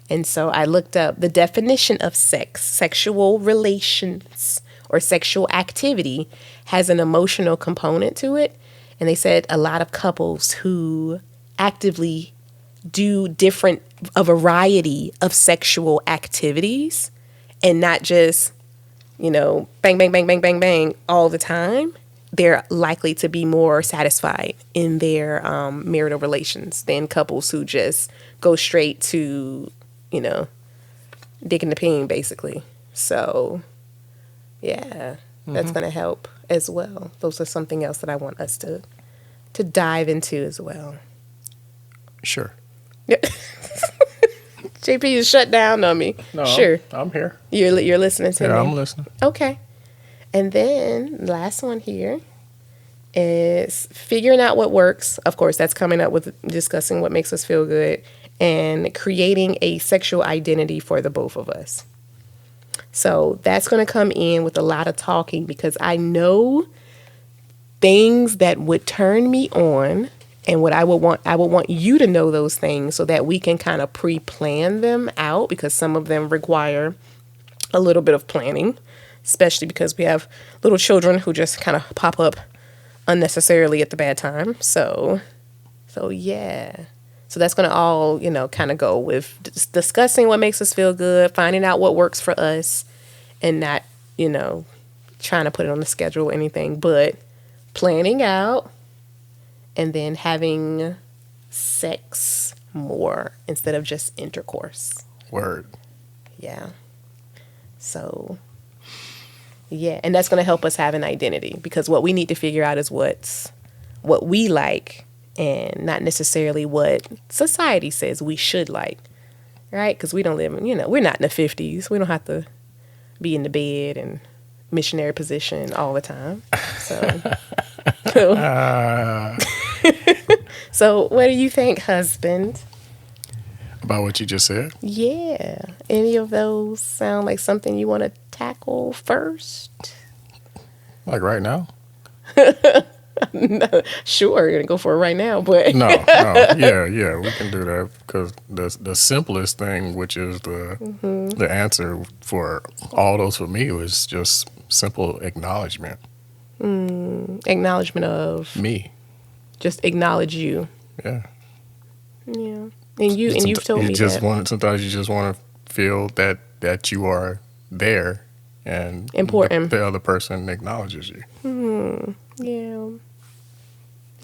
And so I looked up the definition of sex. Sexual relations or sexual activity has an emotional component to it. And they said a lot of couples who actively do a variety of sexual activities and not just, bang, bang, bang, bang, bang, bang all the time, they're likely to be more satisfied in their marital relations than couples who just go straight to, dick in the peen, basically. So, yeah, that's going to help as well. Those are something else that I want us to dive into as well. Sure. JP is shut down on me. No, sure. I'm here. You're listening to me? Yeah, I'm listening. Okay. And then last one here is figuring out what works. Of course, that's coming up with discussing what makes us feel good and creating a sexual identity for the both of us. So that's going to come in with a lot of talking because I know things that would turn me on. And what I would want you to know those things so that we can kind of pre-plan them out because some of them require a little bit of planning, especially because we have little children who just kind of pop up unnecessarily at the bad time. So yeah. So that's going to all, kind of go with discussing what makes us feel good, finding out what works for us, and not, trying to put it on the schedule or anything, but planning out and then having sex more instead of just intercourse. Word. Yeah. So, yeah. And that's going to help us have an identity, because what we need to figure out is what we like and not necessarily what society says we should like. Right? Because we don't live in, we're not in the 50s. We don't have to be in the bed and missionary position all the time. So what do you think, husband? About what you just said? Yeah. Any of those sound like something you want to tackle first? Like right now? Sure, you're going to go for it right now, but... No. Yeah, we can do that, because the simplest thing, which is the answer for all those for me, was just simple acknowledgement. Acknowledgement of... Me. Just acknowledge you. Yeah. Yeah. And you've told me that. Sometimes you just want to feel that you are there and important. The other person acknowledges you.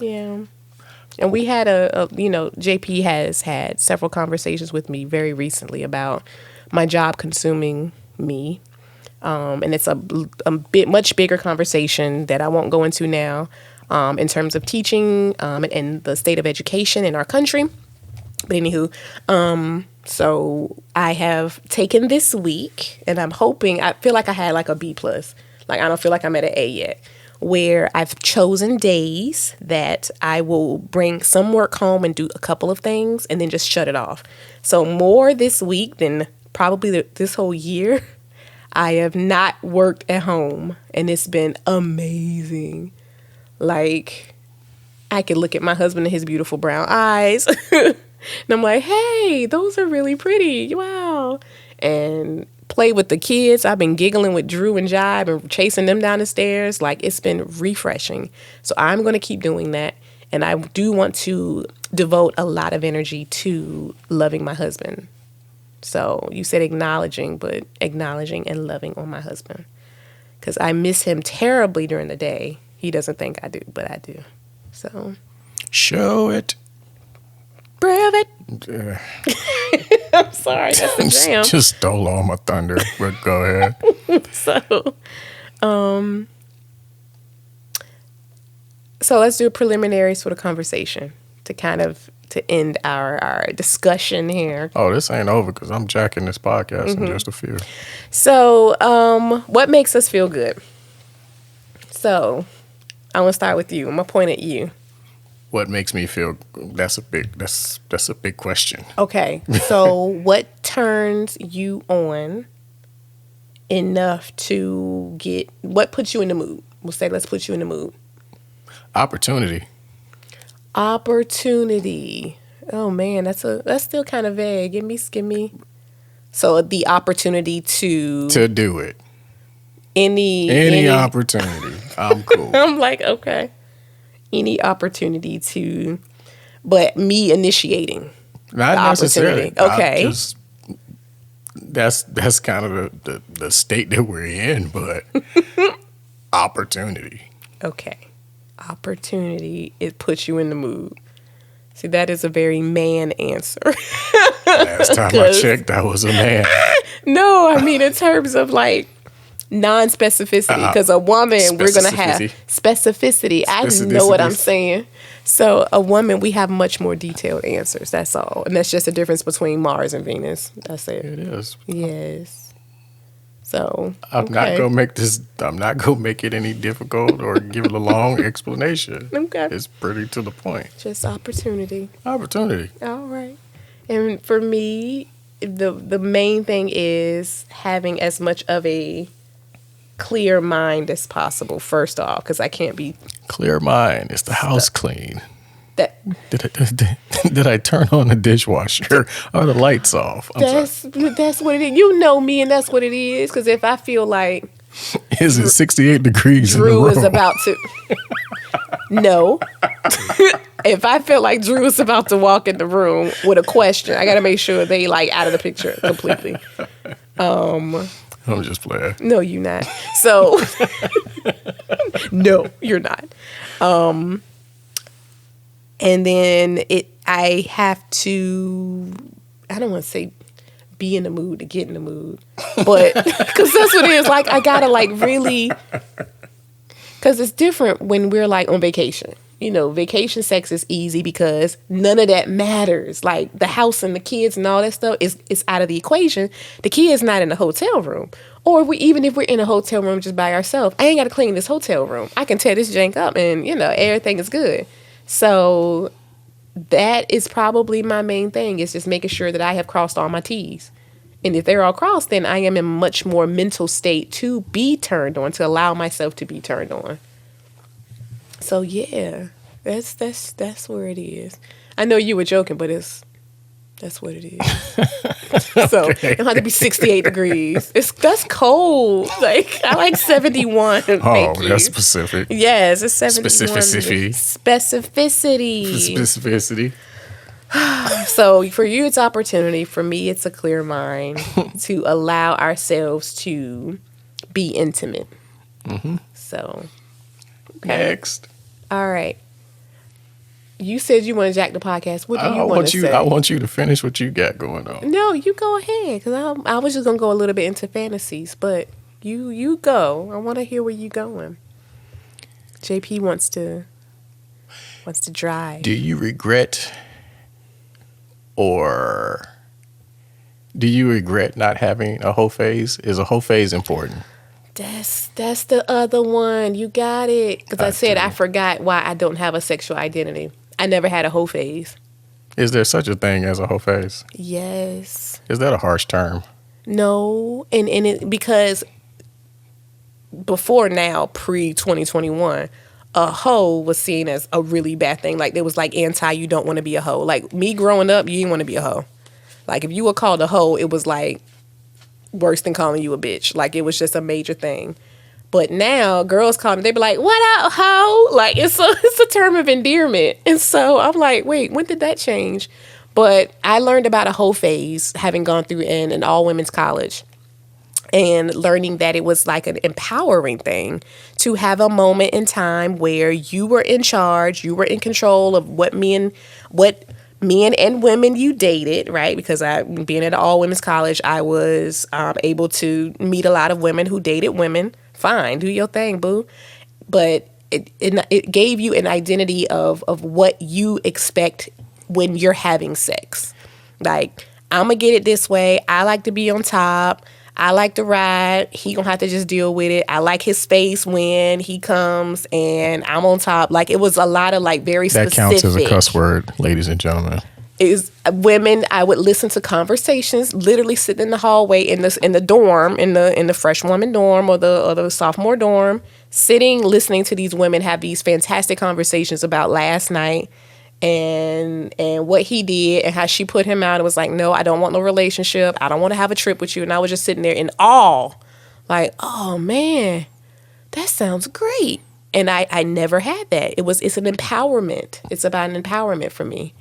Yeah. And we had JP has had several conversations with me very recently about my job consuming me. And it's a bit much bigger conversation that I won't go into now, in terms of teaching, and the state of education in our country. But anywho, so I have taken this week, and I'm hoping, I feel like I had like a B+. Like, I don't feel like I'm at an A yet, where I've chosen days that I will bring some work home and do a couple of things and then just shut it off. So more this week than probably this whole year, I have not worked at home, and it's been amazing. Like, I could look at my husband and his beautiful brown eyes. And I'm like, hey, those are really pretty. Wow. And play with the kids. I've been giggling with Drew and Jibe and chasing them down the stairs. Like, it's been refreshing. So I'm going to keep doing that. And I do want to devote a lot of energy to loving my husband. So you said acknowledging, but acknowledging and loving on my husband. Because I miss him terribly during the day. He doesn't think I do, but I do. So. Show it. Prove it. I'm sorry, that's the jam. Just stole all my thunder, but go ahead. So let's do a preliminaries for the conversation to end our discussion here. Oh, this ain't over, because I'm jacking this podcast in just a few. So, what makes us feel good? So, I want to start with you. I'm gonna point at you. What makes me feel? That's a big question. Okay, so what turns you on enough to get? What puts you in the mood? We'll say, let's put you in the mood. Opportunity. Oh man, that's still kind of vague. Give me. So the opportunity to do it. Any opportunity. I'm cool. I'm like, okay. Any opportunity to, but me initiating. Not necessarily. Okay. That's kind of the state that we're in, but opportunity. Okay. Opportunity, it puts you in the mood. See, that is a very man answer. Last time I checked, I was a man. No, I mean in terms of like non-specificity, because a woman, we're going to have specificity. I know what I'm saying. So a woman, we have much more detailed answers. That's all. And that's just the difference between Mars and Venus. That's it. It is. Yes. So I'm not gonna make it any difficult or give it a long explanation. Okay. It's pretty to the point. Just opportunity. All right. And for me, the main thing is having as much of a clear mind as possible, first off, because I can't be... Clear mind. Is the house clean? That Did I turn on the dishwasher? Are the lights off? That's what it is. You know me, and that's what it is, because if I feel like... Is it 68 degrees in the room? Drew is about to... No. If I feel like Drew is about to walk in the room with a question, I got to make sure they like out of the picture completely. I'm just playing. No, you're not. So, no, you're not. And then I have to, I don't want to say be in the mood to get in the mood, but because that's what it is. Like, I gotta like really, because it's different when we're like on vacation. You know, vacation sex is easy because none of that matters. Like the house and the kids and all that stuff is out of the equation. The kid's not in the hotel room. Or even if we're in a hotel room just by ourselves, I ain't got to clean this hotel room. I can tear this jank up and, you know, everything is good. So that is probably my main thing, is just making sure that I have crossed all my T's. And if they're all crossed, then I am in a much more mental state to be turned on, to allow myself to be turned on. So yeah, that's where it is. I know you were joking, but that's what it is. So it don't have to be 68 degrees. That's cold. Like I like 71. Oh, that's specific. Yes, it's 71. Specificity. Specificity. So for you, it's opportunity. For me, it's a clear mind to allow ourselves to be intimate. Mm-hmm. So. Okay. Next. All right. You said you want to jack the podcast. What do you want to say? I want you to finish what you got going on. No, you go ahead. Because I was just going to go a little bit into fantasies. But you go. I want to hear where you going. JP wants to drive. Do you regret not having a whole phase? Is a whole phase important? That's the other one. You got it. Because I said I forgot why I don't have a sexual identity. I never had a whole phase. Is there such a thing as a whole phase? Yes. Is that a harsh term? No. And it, because before now, pre-2021, a hoe was seen as a really bad thing. Like, there was like you don't want to be a hoe. Like, me growing up, you didn't want to be a hoe. Like, if you were called a hoe, it was like worse than calling you a bitch. Like, it was just a major thing. But now girls call me, they be like, "What up, hoe?" Like, it's a term of endearment. And so I'm like, wait, when did that change? But I learned about a hoe phase having gone through in an all women's college, and learning that it was like an empowering thing to have a moment in time where you were in charge, you were in control of what men and women you dated, right? Because being at an all women's college, I was able to meet a lot of women who dated women. Fine, do your thing, boo. But it gave you an identity of what you expect when you're having sex. Like, I'm going to get it this way. I like to be on top. I like to ride. He going to have to just deal with it. I like his space when he comes and I'm on top. Like, it was a lot of like very specific. That counts as a cuss word, ladies and gentlemen. Is women, I would listen to conversations, literally sitting in the hallway in the dorm, in the fresh woman dorm or the sophomore dorm, sitting, listening to these women have these fantastic conversations about last night and what he did and how she put him out. It was like, no, I don't want no relationship. I don't want to have a trip with you. And I was just sitting there in awe, like, oh man, that sounds great. And I never had that. It's an empowerment. It's about an empowerment for me.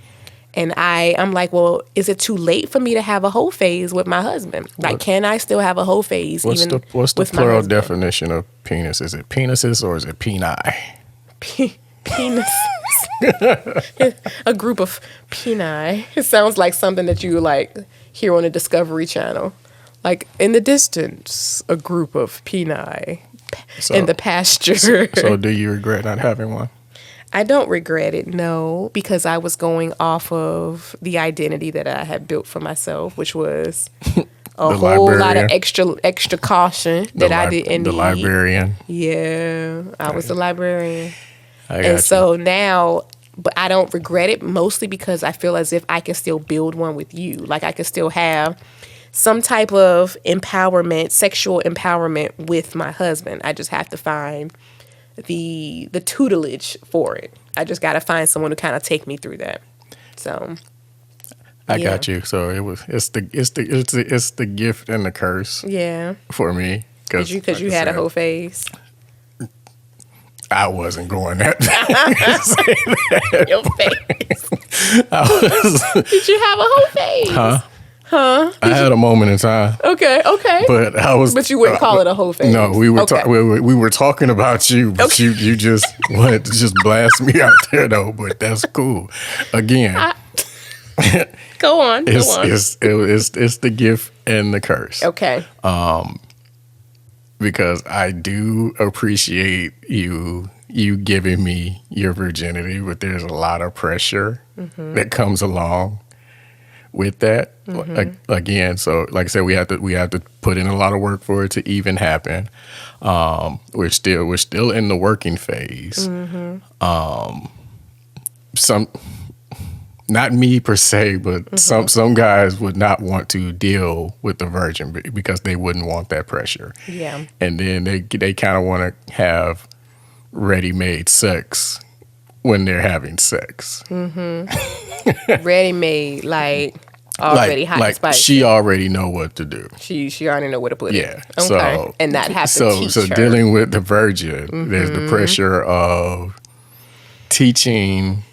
And I'm like, well, is it too late for me to have a whole phase with my husband? Like, can I still have a whole phase? What's the plural definition of penis? Is it penises or is it peni? Penis. A group of peni. It sounds like something that you like hear on the Discovery Channel. Like, in the distance, a group of peni in the pasture. So do you regret not having one? I don't regret it, no, because I was going off of the identity that I had built for myself, which was a whole lot of extra caution that I didn't need. The librarian. Yeah, I was the librarian. So now, but I don't regret it, mostly because I feel as if I can still build one with you. Like, I can still have some type of empowerment, sexual empowerment with my husband. I just have to find the tutelage for it. I just got to find someone to kind of take me through that. So I got you. So it's the gift and the curse. Yeah. For me, because you had a whole phase. I wasn't going that. Your face. Did you have a whole phase? Huh? Huh? I had a moment in time. Okay. But you wouldn't call it a whole phase. No, we were Okay. we were talking about you, but Okay. you just wanted to just blast me out there though. But that's cool. Again, Go on. it's the gift and the curse. Okay. Because I do appreciate you giving me your virginity, but there's a lot of pressure that comes along with that. Again, so like I said, we have to put in a lot of work for it to even happen. We're still in the working phase. Some, not me per se, but some guys would not want to deal with the virgin because they wouldn't want that pressure. Yeah. And then they kind of want to have ready-made sex when they're having sex. Ready-made, like already hot and spicy. She already know what to do. She already know where to put it. Yeah. Okay. So and not have to teach her. Dealing with the virgin, there's the pressure of teaching,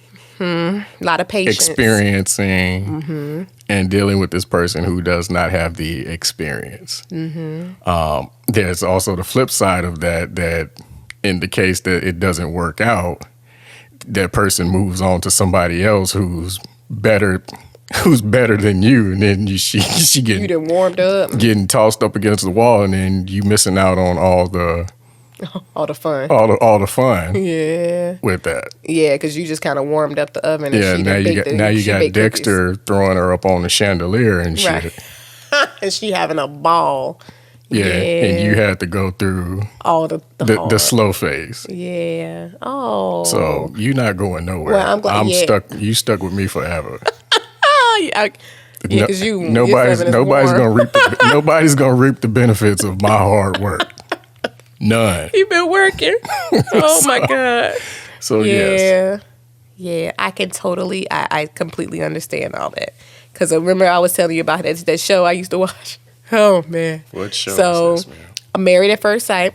a lot of patience, experiencing, and dealing with this person who does not have the experience. There's also the flip side of that in the case that it doesn't work out, that person moves on to somebody else who's better than you, and then she you done warmed up, getting tossed up against the wall, and then you missing out on all the fun, all the fun. Yeah, with that. Yeah, because you just kind of warmed up the oven. Yeah, and now you got Dexter cookies. Throwing her up on the chandelier and shit. Right. And she having a ball. Yeah, and you had to go through all the slow phase. Yeah. Oh. So you're not going nowhere. Well, I'm glad. stuck. You stuck with me forever. Because nobody's gonna reap the benefits of my hard work. None. You've been working. Oh my God. So yes. Yeah, I can totally, I completely understand all that. Because remember I was telling you about that show I used to watch. Oh man. What show is this, man? Married at First Sight.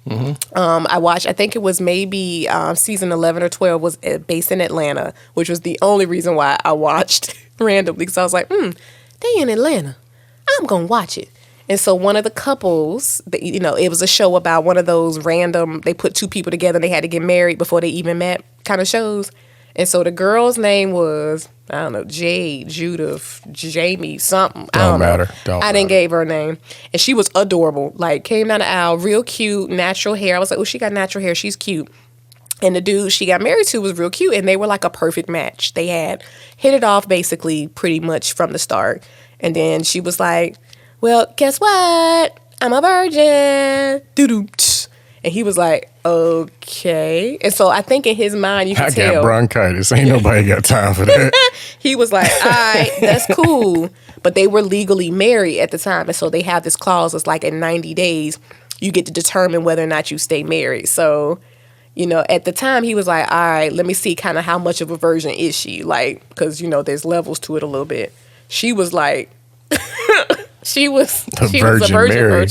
I watched, I think it was maybe season 11 or 12 was based in Atlanta, which was the only reason why I watched randomly. Because I was like, they in Atlanta. I'm going to watch it. And so one of the couples, it was a show about one of those random, they put two people together and they had to get married before they even met kind of shows. And so the girl's name was, I don't know, Jade, Judith, Jamie, something. I don't matter. know. I didn't give her a name. And she was adorable. Like, came down the aisle, real cute, natural hair. I was like, oh, she got natural hair. She's cute. And the dude she got married to was real cute. And they were like a perfect match. They had hit it off basically pretty much from the start. And then she was like, well, guess what? I'm a virgin. Doo-doo. And he was like, okay. And so I think in his mind, you can tell. I got bronchitis. Ain't nobody got time for that. He was like, all right, that's cool. But they were legally married at the time. And so they have this clause. It's like in 90 days, you get to determine whether or not you stay married. So, at the time, he was like, all right, let me see kind of how much of a virgin is she. Like, because, there's levels to it a little bit. She was like... She was a virgin.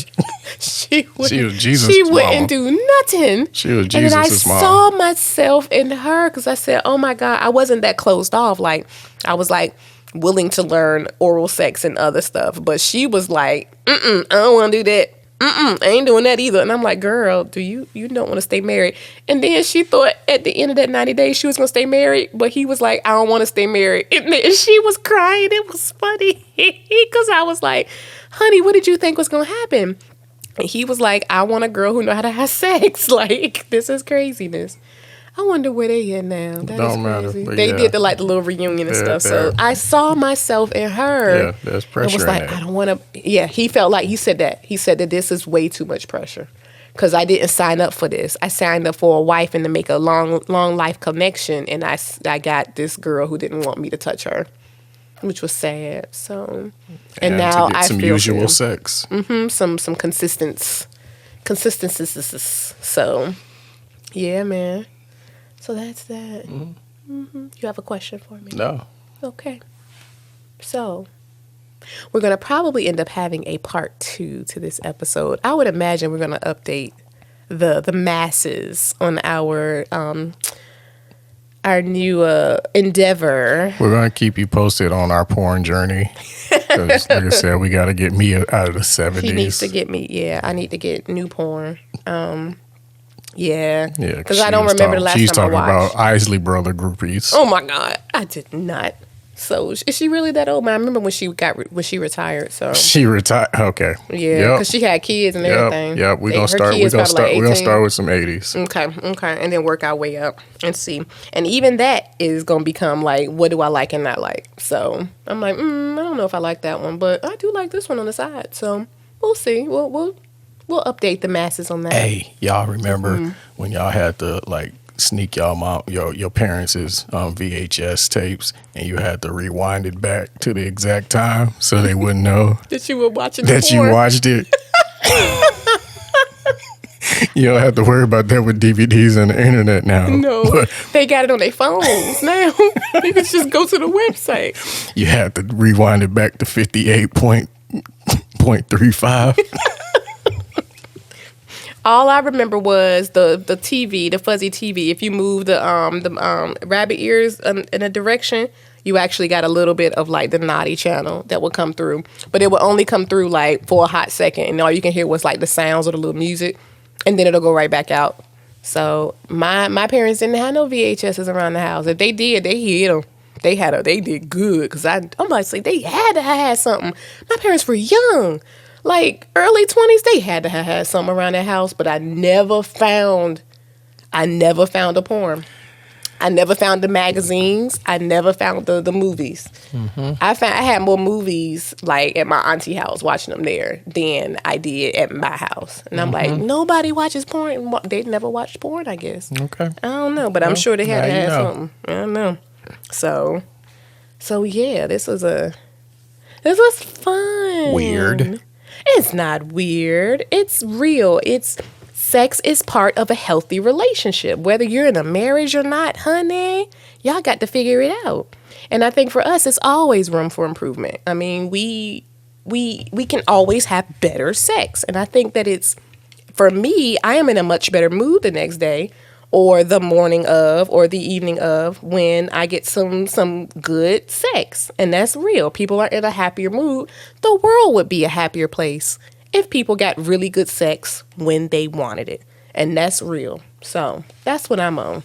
She was Jesus' She wouldn't mama. do nothing. She was Jesus' And then I mama. saw myself in her because I said, oh my God, I wasn't that closed off. Like, I was like willing to learn oral sex and other stuff. But she was like, I don't want to do that. I ain't doing that either. And I'm like, girl, you don't want to stay married. And then she thought at the end of that 90 days she was going to stay married. But he was like, I don't want to stay married. And then she was crying. It was funny because I was like, honey, what did you think was going to happen? And he was like, I want a girl who know how to have sex. Like, this is craziness. I wonder where they at now. That don't is matter. crazy. They did the little reunion and stuff. They're, So I saw myself in her. Yeah, there's pressure. It was like, I don't want to. Yeah, he felt like he said that. He said that this is way too much pressure because I didn't sign up for this. I signed up for a wife and to make a long life connection, and I got this girl who didn't want me to touch her, which was sad. So, and now to get some usual sex. Some consistencies. So, yeah, man. So that's that. You have a question for me? No. Okay. So we're going to probably end up having a part 2 to this episode. I would imagine we're going to update the masses on our new endeavor. We're going to keep you posted on our porn journey. 'Cause like I said, we got to get me out of the 70s. He needs to get me. Yeah, I need to get new porn. Yeah. Yeah, Because I don't remember the last she's time I talking watched. about Isley Brother groupies. Oh my God, I did not. So is she really that old? Man, I remember when she retired. So She retired. Okay. yeah, because she had kids and everything. Yep. We're gonna Her start. We're kids gonna probably start. like We're gonna 18. start with some 80s. Okay, and then work our way up and see. And even that is gonna become like, what do I like and not like? So I'm like, I don't know if I like that one, but I do like this one on the side. So we'll see. We'll update the masses on that. Hey, y'all remember when y'all had to like sneak your parents' VHS tapes, and you had to rewind it back to the exact time so they wouldn't know That you were watching that you watched it. You don't have to worry about that with DVDs and the internet now. No, But they got it on their phones now. You can just go to the website. you had to rewind it back to 58.35. All I remember was the TV, the fuzzy TV. If you move the rabbit ears in a direction, you actually got a little bit of like the naughty channel that would come through, but it would only come through like for a hot second, and all you can hear was like the sounds of the little music, and then it'll go right back out. So my parents didn't have no VHSs around the house. If they did, they hid them. They did good, because I'm like, they had to have had something. My parents were young. Like early 20s, they had to have had something around their house, but I never found a porn. I never found the magazines. I never found the movies. I had more movies like at my auntie house, watching them there, than I did at my house. And I'm like, nobody watches porn. They never watched porn, I guess. Okay. I don't know, but I'm sure they had to now you have know. something. I don't know. So yeah, this was fun. Weird. It's not weird. It's real. Sex is part of a healthy relationship. Whether you're in a marriage or not, honey, y'all got to figure it out. And I think for us, it's always room for improvement. I mean, we can always have better sex. And I think that for me, I am in a much better mood the next day, or the morning of, or the evening of, when I get some good sex. And that's real. People are in a happier mood. The world would be a happier place if people got really good sex when they wanted it. And that's real. So that's what I'm on.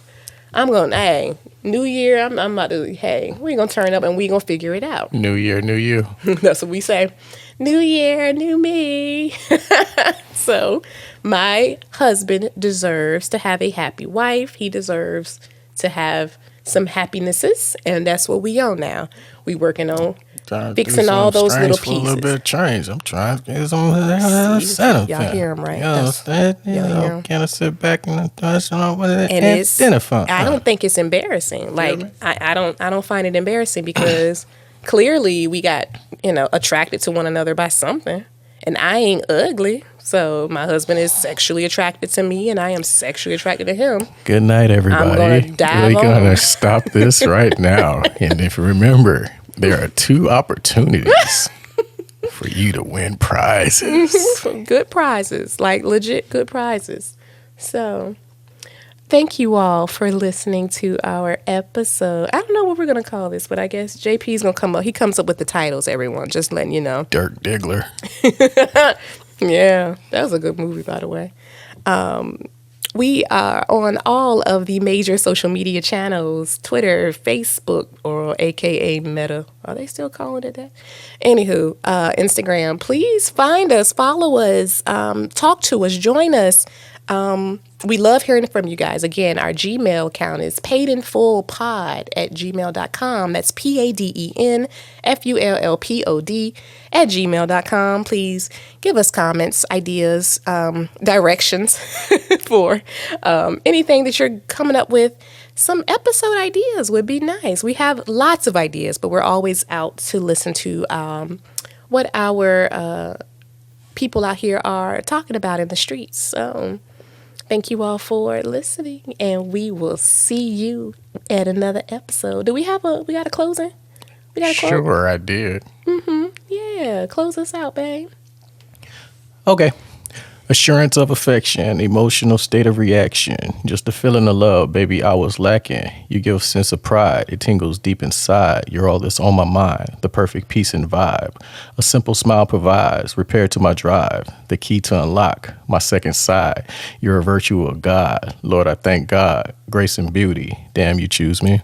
I'm going, hey, New Year, I'm about to, hey, we're going to turn up and we're going to figure it out. New year, new you. That's what we say. New year, new me. So my husband deserves to have a happy wife. He deserves to have some happinesses. And that's what we on now. We working on fixing all those little pieces. A little bit of change. I'm trying to get some incentive. Y'all hear him, right? You understand? Can I sit back and dinner fun? I don't think it's embarrassing. Like I don't find it embarrassing, because clearly we got attracted to one another by something, and I ain't ugly. So my husband is sexually attracted to me, and I am sexually attracted to him. Good night, everybody. I'm gonna dive We're gonna stop this right now. And if you remember, there are 2 opportunities for you to win prizes. Good prizes, like legit good prizes. So thank you all for listening to our episode. I don't know what we're going to call this, but I guess JP's going to come up. He comes up with the titles, everyone, just letting you know. Dirk Diggler. Yeah, that was a good movie, by the way. We are on all of the major social media channels: Twitter, Facebook, or AKA Meta. Are they still calling it that? Anywho, Instagram. Please find us, follow us, talk to us, join us. We love hearing from you guys. Again, our Gmail account is paidinfullpod@gmail.com. That's paidinfullpod@gmail.com. Please give us comments, ideas, directions for anything that you're coming up with. Some episode ideas would be nice. We have lots of ideas, but we're always out to listen to what our people out here are talking about in the streets. So thank you all for listening, and we will see you at another episode. We got a closing? We got a close? Sure, I did. Yeah, close us out, babe. Okay. Assurance of affection, emotional state of reaction, just a feeling of love, baby, I was lacking. You give a sense of pride, it tingles deep inside. You're all that's on my mind, the perfect peace and vibe. A simple smile provides, repair to my drive, the key to unlock my second side. You're a virtue of God, Lord, I thank God, grace and beauty, damn, you choose me.